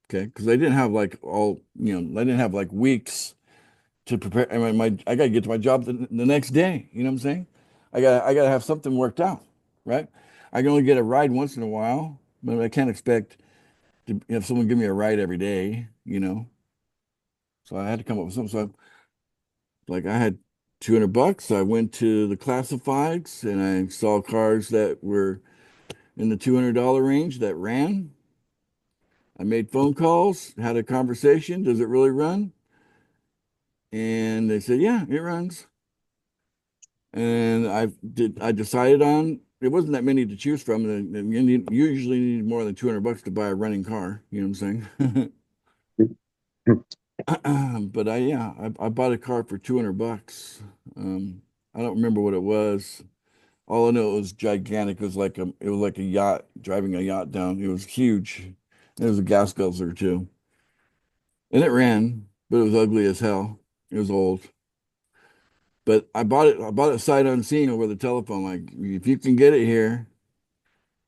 Okay, because I didn't have like I didn't have like weeks to prepare. I mean, I got to get to my job the next day. You know what I'm saying? I got to have something worked out, right? I can only get a ride once in a while, but I can't expect to have someone give me a ride every day. So I had to come up with something. So like I had $200. I went to the classifieds and I saw cars that were in the $200 range that ran. I made phone calls, had a conversation. Does it really run? And they said, yeah, it runs. And I decided on, it wasn't that many to choose from. And you usually need more than $200 to buy a running car. You know what I'm saying? But I bought a car for $200. I don't remember what it was. All I know, it was gigantic. It was like a yacht, driving a yacht down. It was huge. It was a gas guzzler too. And it ran, but it was ugly as hell. It was old. But I bought it sight unseen over the telephone. Like, if you can get it here,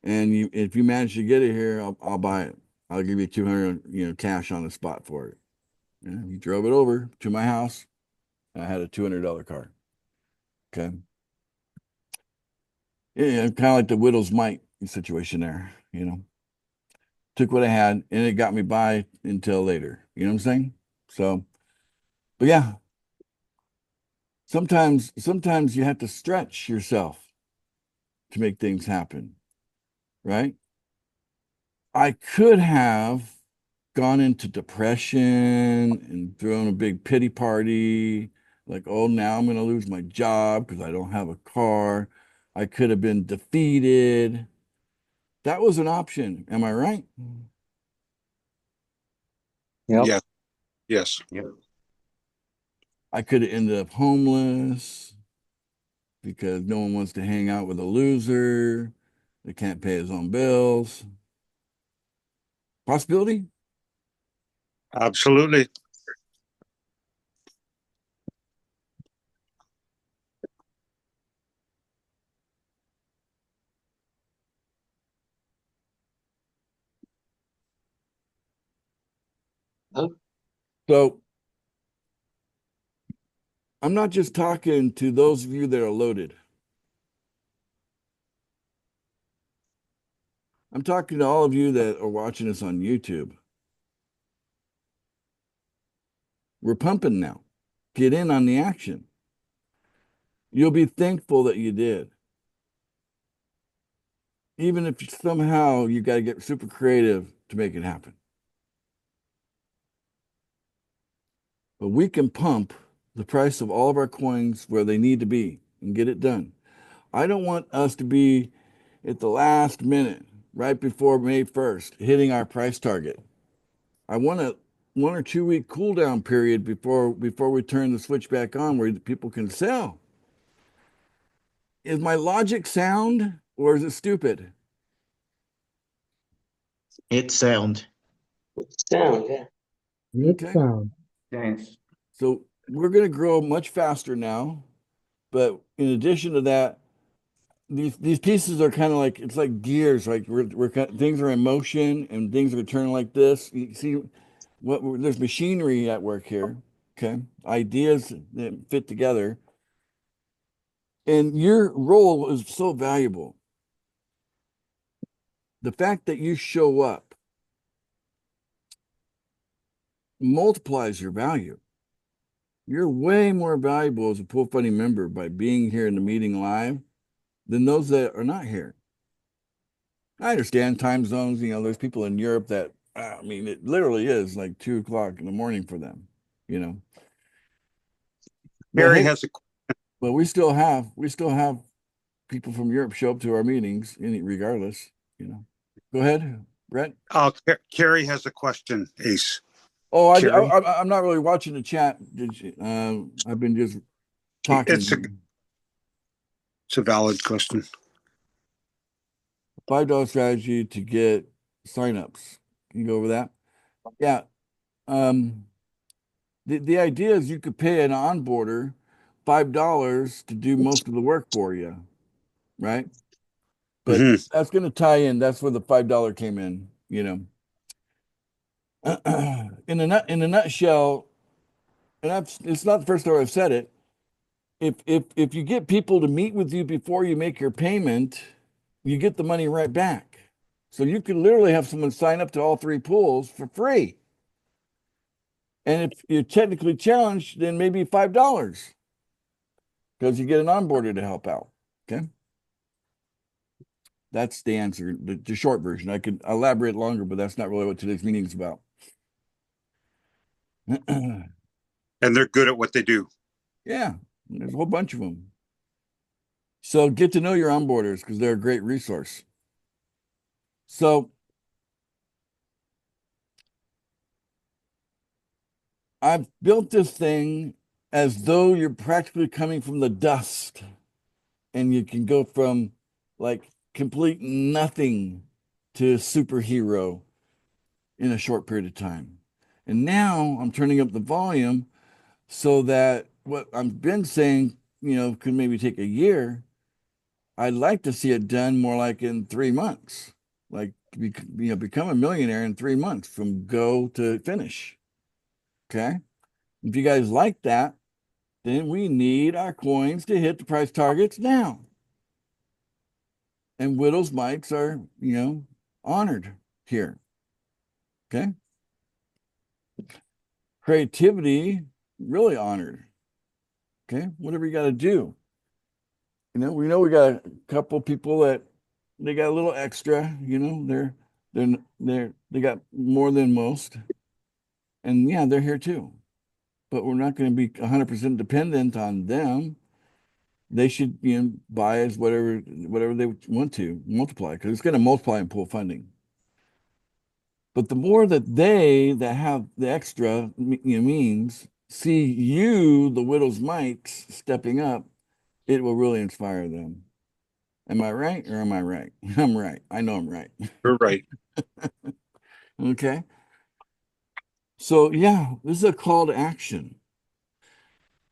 and if you manage to get it here, I'll buy it. I'll give you 200, cash on the spot for it. Yeah, he drove it over to my house. I had a $200 car. Okay. Yeah, kind of like the widow's mite situation there. Took what I had and it got me by until later. You know what I'm saying? So, but yeah, sometimes you have to stretch yourself to make things happen, right? I could have gone into depression and thrown a big pity party, like, oh, now I'm going to lose my job because I don't have a car. I could have been defeated. That was an option. Am I right? Yep. Yes. Yes. Yep. I could have ended up homeless because no one wants to hang out with a loser that can't pay his own bills. Possibility? Absolutely. So I'm not just talking to those of you that are loaded. I'm talking to all of you that are watching us on YouTube. We're pumping now. Get in on the action. You'll be thankful that you did. Even if somehow you got to get super creative to make it happen. But we can pump the price of all of our coins where they need to be and get it done. I don't want us to be at the last minute, right before May 1st, hitting our price target. I want a 1 or 2 week cool down period before we turn the switch back on where people can sell. Is my logic sound or is it stupid? It's sound. Sound, yeah. Okay. Thanks. So we're going to grow much faster now. But in addition to that, these pieces are kind of like, it's like gears, like things are in motion and things are turning like this. You see there's machinery at work here. Okay. Ideas that fit together. And your role is so valuable. The fact that you show up multiplies your value. You're way more valuable as a pool funding member by being here in the meeting live than those that are not here. I understand time zones. There's people in Europe that, I mean, it literally is like 2 o'clock in the morning for them, you know. But Harry hey, has a but we still have people from Europe show up to our meetings, regardless, Go ahead, Brett. Carrie has a question, Ace. Oh, Carrie? I'm not really watching the chat. I've been just It's a talking. it's a valid question. $5 strategy to get signups. Can you go over that? Yeah. The idea is you could pay an onboarder $5 to do most of the work for you, right? But Hmm. that's going to tie in. That's where the $5 came in, in a nutshell, and it's not the first time I've said it. If you get people to meet with you before you make your payment, you get the money right back. So you could literally have someone sign up to all three pools for free. And if you're technically challenged, then maybe $5 because you get an onboarder to help out. Okay. That's the answer, the short version. I could elaborate longer, but that's not really what today's meeting is about. And they're good at what they do. Yeah, there's a whole bunch of them. So get to know your onboarders because they're a great resource. So I've built this thing as though you're practically coming from the dust and you can go from like complete nothing to superhero in a short period of time. And now I'm turning up the volume so that what I've been saying, could maybe take a year. I'd like to see it done more like in 3 months, like become a millionaire in 3 months from go to finish. Okay. If you guys like that, then we need our coins to hit the price targets now. And widows' mics are, honored here. Okay. Creativity, really honored. Okay. Whatever you got to do. We know we got a couple people that they got a little extra, they got more than most. And yeah, they're here too. But we're not going to be 100% dependent on them. They should, buy as whatever they want to multiply because it's going to multiply in pool funding. But the more that that have the extra means see you, the widow's mites, stepping up, it will really inspire them. Am I right or am I right? I'm right. I know I'm right. You're right. Okay. So yeah, this is a call to action.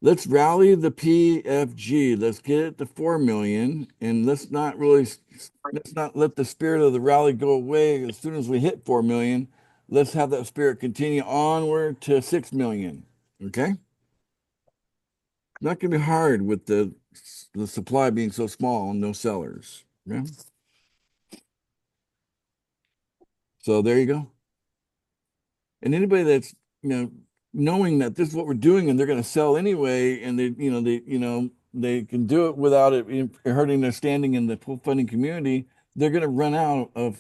Let's rally the PFG. Let's get it to 4 million and let's not let the spirit of the rally go away as soon as we hit 4 million. Let's have that spirit continue onward to 6 million. Okay. Not going to be hard with the supply being so small and no sellers. Yeah. So there you go. And anybody that's, knowing that this is what we're doing and they're going to sell anyway, and they can do it without it hurting their standing in the pool funding community, they're going to run out of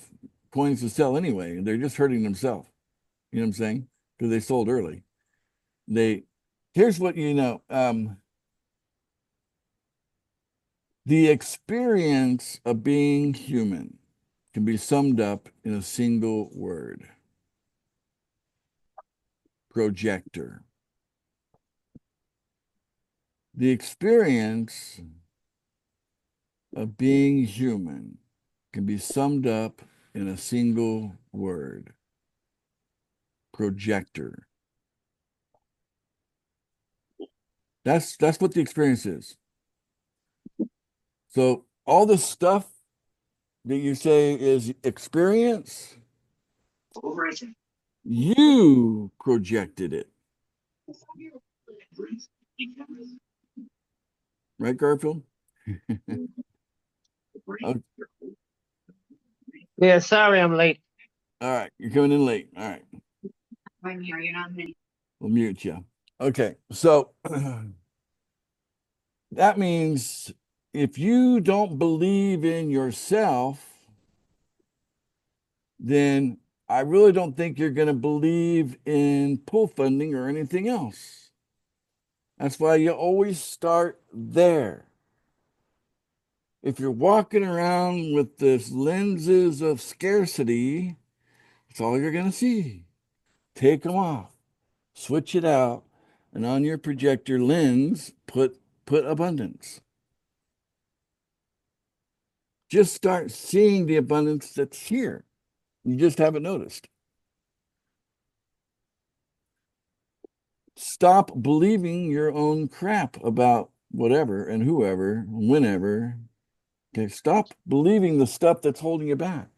coins to sell anyway. They're just hurting themselves. You know what I'm saying? Because they sold early. Here's what the experience of being human can be summed up in a single word: projector. The experience of being human can be summed up in a single word: projector. That's what the experience is. So all the stuff that you say is experience, you projected it. Right, Garfield? Oh, Yeah, sorry I'm late. all right, you're coming in late. All right, I'm here. You're not many. we'll mute you. Okay, so that means if you don't believe in yourself, then I really don't think you're going to believe in pool funding or anything else. That's why you always start there. If you're walking around with this lenses of scarcity, that's all you're going to see. Take them off, switch it out, and on your projector lens, put abundance. Just start seeing the abundance that's here. You just haven't noticed. Stop believing your own crap about whatever and whoever, whenever. Okay, stop believing the stuff that's holding you back.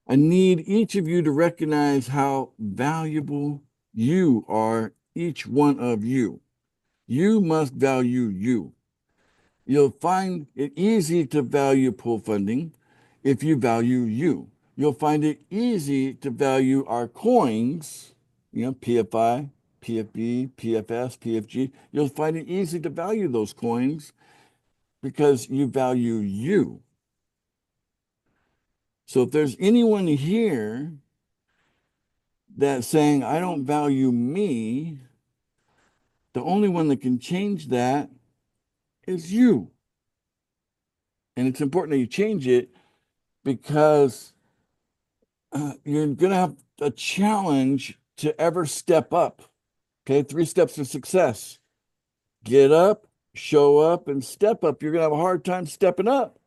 I need each of you to recognize how valuable you are, each one of you. You must value you. You'll find it easy to value pool funding if you value you. You'll find it easy to value our coins, PFI, PFB, PFS, PFG. You'll find it easy to value those coins because you value you. So if there's anyone here that's saying, I don't value me, the only one that can change that is you. And it's important that you change it because you're going to have a challenge to ever step up. Okay, 3 steps to success. Get up, show up, and step up. You're going to have a hard time stepping up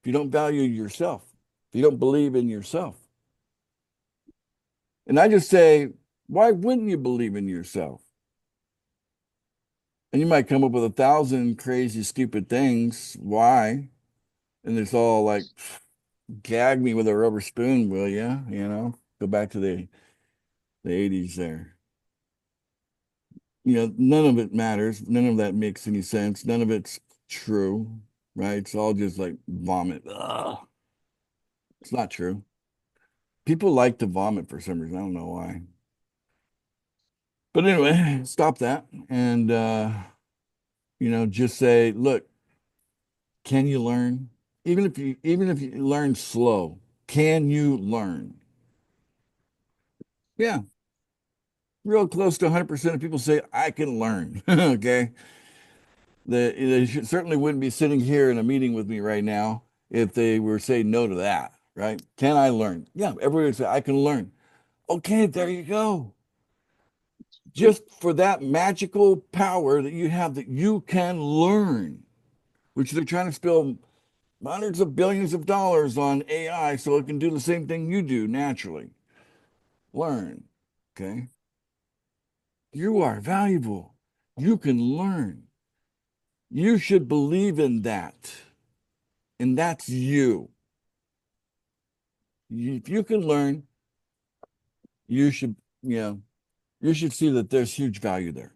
if you don't value yourself, if you don't believe in yourself. And I just say, why wouldn't you believe in yourself? And you might come up with 1,000 crazy, stupid things. Why? And it's all like, gag me with a rubber spoon, will you? Go back to the 80s there. None of it matters. None of that makes any sense. None of it's true, right? It's all just like vomit. Ugh. It's not true. People like to vomit for some reason. I don't know why. But anyway, stop that and just say, look, can you learn? Even if you learn slow, can you learn? Yeah. Real close to 100% of people say, I can learn. Okay. They certainly wouldn't be sitting here in a meeting with me right now if they were saying no to that, right? Can I learn? Yeah, everybody would say, I can learn. Okay, there you go. Just for that magical power that you have that you can learn, which they're trying to spill hundreds of billions of dollars on AI so it can do the same thing you do naturally. Learn, okay? You are valuable. You can learn. You should believe in that. And that's you. If you can learn, you should, you should see that there's huge value there.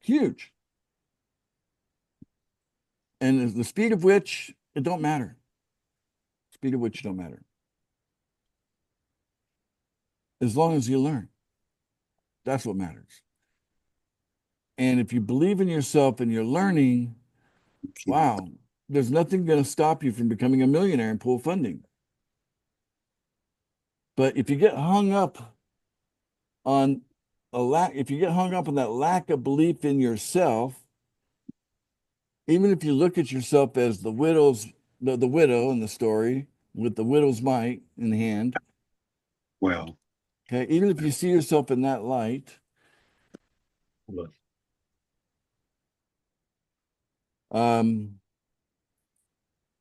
Huge. And the speed of which it don't matter. Speed of which don't matter. As long as you learn. That's what matters. And if you believe in yourself and you're learning, wow, there's nothing going to stop you from becoming a millionaire in pool funding. But if you get hung up on if you get hung up on that lack of belief in yourself, even if you look at yourself as the widow in the story with the widow's mite in hand, Well, okay, even if you see yourself in that light,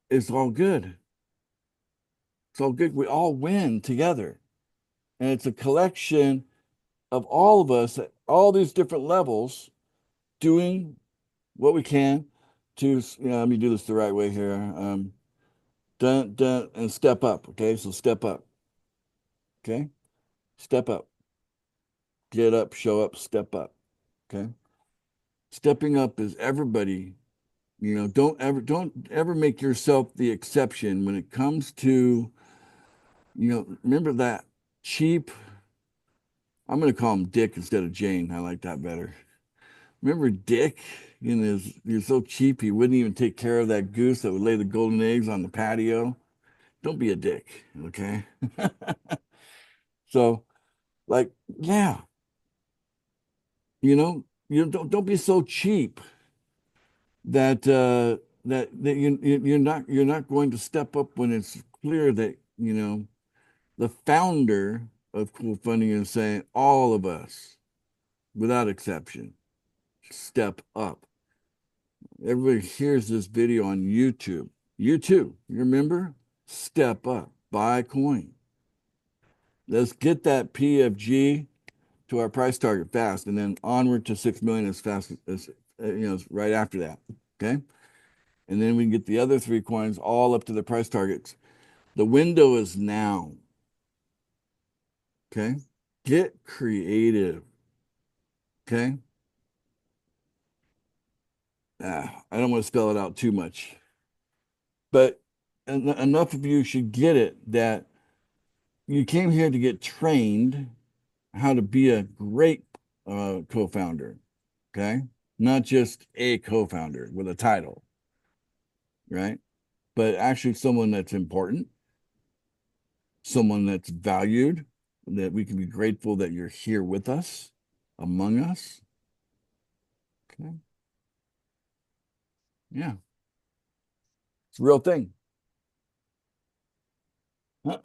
it's all good. It's all good. We all win together. And it's a collection of all of us at all these different levels doing what we can to, let me do this the right way here. Dun, dun, and step up. Okay, so step up. Okay, step up. Get up, show up, step up. Okay, stepping up is everybody. Don't ever make yourself the exception when it comes to, remember that cheap. I'm going to call him Dick instead of Jane. I like that better. Remember Dick? You know, he was so cheap he wouldn't even take care of that goose that would lay the golden eggs on the patio. Don't be a dick, okay? So, like, yeah, don't be so cheap that you're not going to step up when it's clear that the founder of Cool Funding is saying all of us, without exception, step up. Everybody hears this video on YouTube. You too, you remember? Step up, buy coin. Let's get that PFG to our price target fast, and then onward to 6 million as fast as right after that. Okay. And then we can get the other three coins all up to the price targets. The window is now. Okay. Get creative. Okay. I don't want to spell it out too much, but enough of you should get it that you came here to get trained how to be a great co-founder. Okay. Not just a co-founder with a title, right? But actually someone that's important, someone that's valued, that we can be grateful that you're here with us, among us. Okay. Yeah. It's a real thing.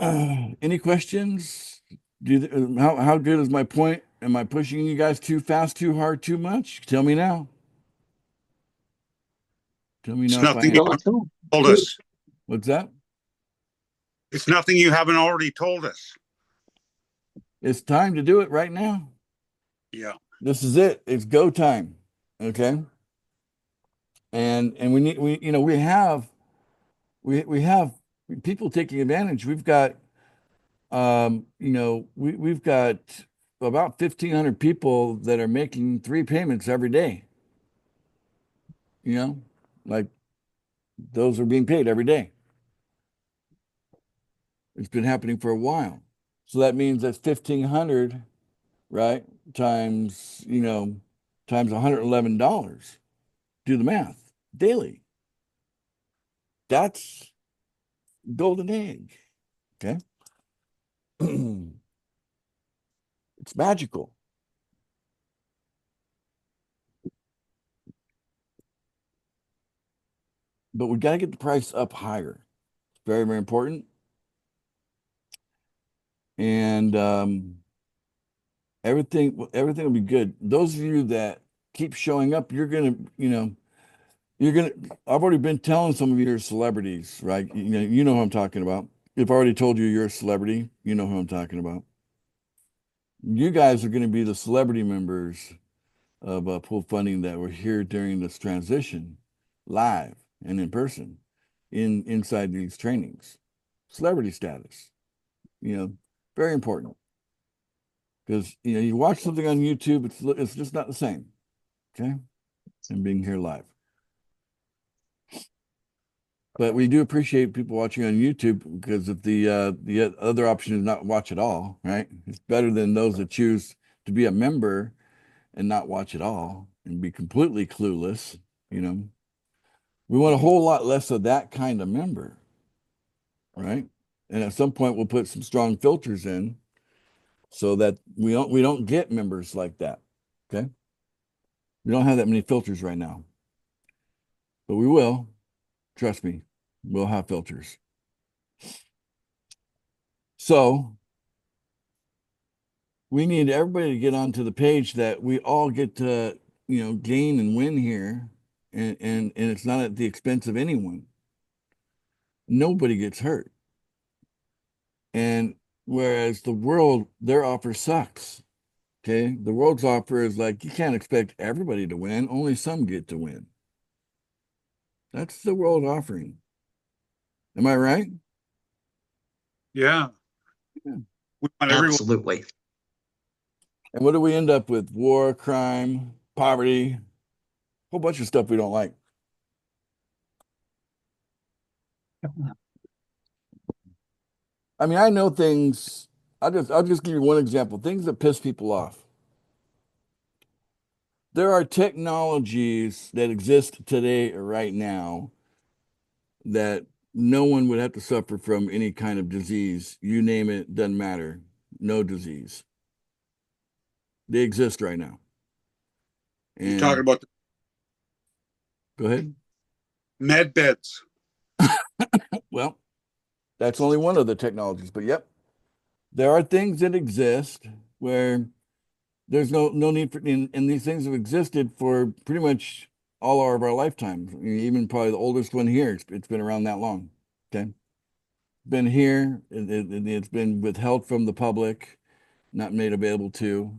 Any questions? How good is my point? Am I pushing you guys too fast, too hard, too much? Tell me now. Tell me It's now if I nothing am. you No, haven't no. told us. What's that? It's nothing you haven't already told us. It's time to do it right now. Yeah. This is it. It's go time. Okay. And we have people taking advantage. We've got we've got about 1,500 people that are making 3 payments every day. Like those are being paid every day. It's been happening for a while. So that means that's 1,500, right? Times $111. Do the math daily. That's golden egg. Okay. It's magical. But we got to get the price up higher. It's very, very important. And everything will be good. Those of you that keep showing up, I've already been telling some of you are celebrities, right? You know who I'm talking about. If I already told you you're a celebrity, you know who I'm talking about. You guys are going to be the celebrity members of pool funding that were here during this transition, live and in person, inside these trainings. Celebrity status, very important because you watch something on YouTube, it's just not the same, okay? And being here live. But we do appreciate people watching on YouTube because if the other option is not watch at all, right? It's better than those that choose to be a member and not watch at all and be completely clueless. We want a whole lot less of that kind of member, right? And at some point we'll put some strong filters in so that we don't get members like that. Okay. We don't have that many filters right now, but we will. Trust me, we'll have filters. So we need everybody to get onto the page that we all get to, gain and win here. And it's not at the expense of anyone. Nobody gets hurt. And whereas the world, their offer sucks. Okay. The world's offer is like, you can't expect everybody to win, only some get to win. That's the world offering. Am I right? Yeah. Yeah. We want everyone. Absolutely. And what do we end up with? War, crime, poverty, a whole bunch of stuff we don't like. I mean, I know things. I'll just give you one example. Things that piss people off. there are technologies that exist today, right now, that no one would have to suffer from any kind of disease. You name it, doesn't matter. No disease. They exist right now. You're talking And about the go ahead. med beds. Well, that's only one of the technologies, but yep, there are things that exist where there's no need for, and these things have existed for pretty much all of our lifetimes. I mean, even probably the oldest one here, it's been around that long. Okay, been here, it's been withheld from the public, not made available to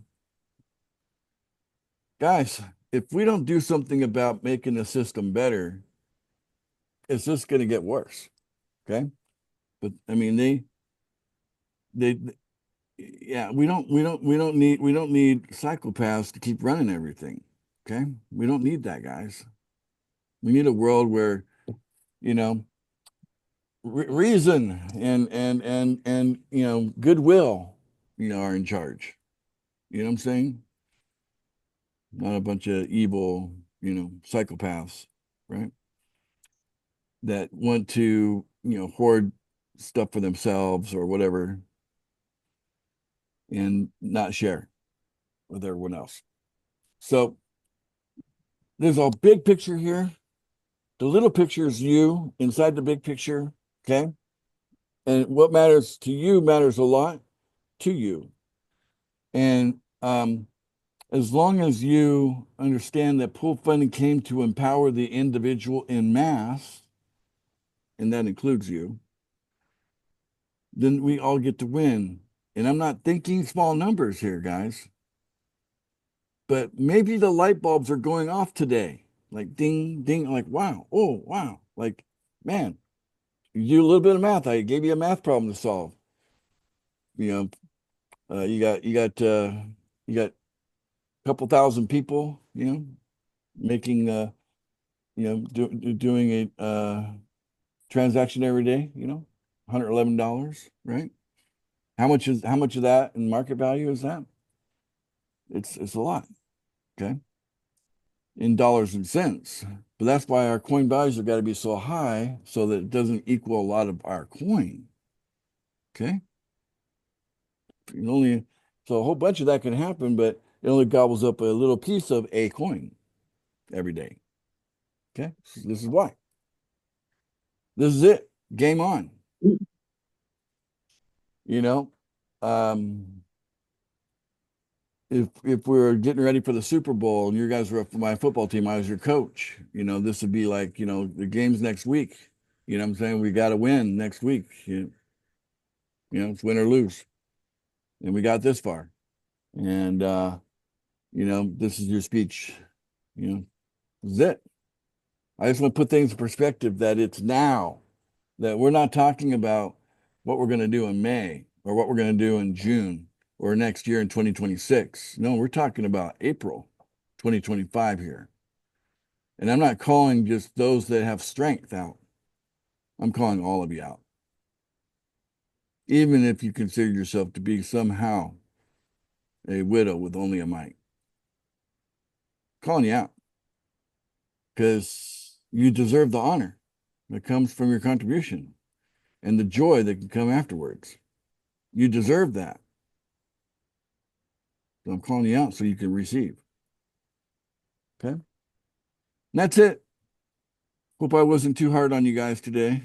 guys. If we don't do something about making the system better, it's just going to get worse. Okay, but I mean, they yeah, we don't need psychopaths to keep running everything. Okay, we don't need that, guys. We need a world where, you know, reason and goodwill, are in charge. You know what I'm saying? Not a bunch of evil, psychopaths, right? That want to, hoard stuff for themselves or whatever and not share with everyone else. So there's a big picture here. The little picture is you inside the big picture, okay? And what matters to you matters a lot to you. And as long as you understand that pool funding came to empower the individual in mass, and that includes you, then we all get to win. And I'm not thinking small numbers here, guys, but maybe the light bulbs are going off today. Like ding, ding, like wow, oh, wow. Like, man, you do a little bit of math. I gave you a math problem to solve. You know, you got a couple thousand people, making doing a transaction every day, $111, right? How much of that in market value is that? It's a lot, okay? In dollars and cents. But that's why our coin values have got to be so high so that it doesn't equal a lot of our coin. Okay. You only so a whole bunch of that can happen, but it only gobbles up a little piece of a coin every day. Okay. So this is why. This is it. Game on. You know, um, if we're getting ready for the Super Bowl and you guys were for my football team, I was your coach. This would be like, the game's next week. You know what I'm saying? We got to win next week. It's win or lose. And we got this far. And this is your speech. This is it. I just want to put things in perspective that it's now, that we're not talking about what we're going to do in May or what we're going to do in June or next year in 2026. No, we're talking about April 2025 here. And I'm not calling just those that have strength out. I'm calling all of you out. Even if you consider yourself to be somehow a widow with only a mite. Calling you out. Because you deserve the honor that comes from your contribution and the joy that can come afterwards. You deserve that. So I'm calling you out so you can receive. Okay. And that's it. Hope I wasn't too hard on you guys today.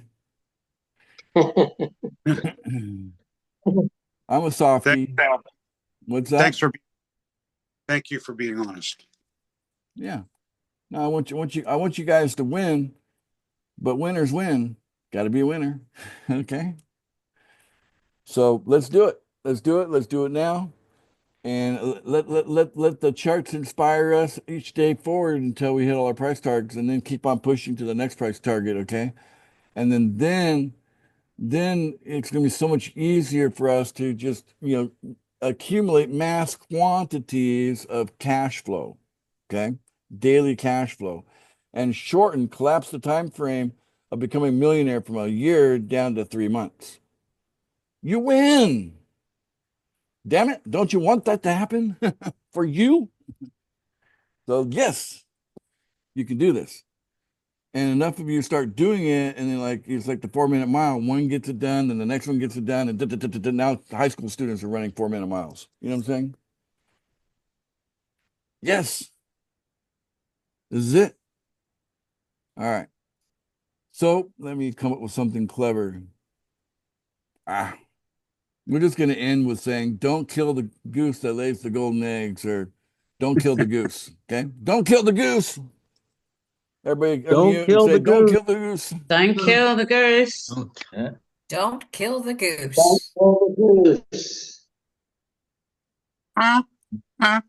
I'm a softie. What's that? Thank you for being honest. Yeah. No, I want you guys to win, but winners win. Got to be a winner. Okay. So let's do it. Let's do it. Let's do it now. And let the charts inspire us each day forward until we hit all our price targets, and then keep on pushing to the next price target. Okay. And then it's going to be so much easier for us to just, accumulate mass quantities of cash flow. Okay. Daily cash flow, and collapse the time frame of becoming a millionaire from a year down to 3 months. You win. Damn it. Don't you want that to happen for you? So yes, you can do this. And enough of you start doing it, and then like it's like the 4 minute mile. One gets it done, then the next one gets it done, and now high school students are running 4 minute miles. You know what I'm saying? Yes, this is it. All right. So let me come up with something clever. We're just going to end with saying, "Don't kill the goose that lays the golden eggs," or "Don't kill the goose." Okay, don't kill the goose. Everybody, Don't unmute and kill say, the "Don't goose. kill the goose." Don't kill the goose. Yeah. Don't kill the Don't goose. kill the goose. Ah, ah.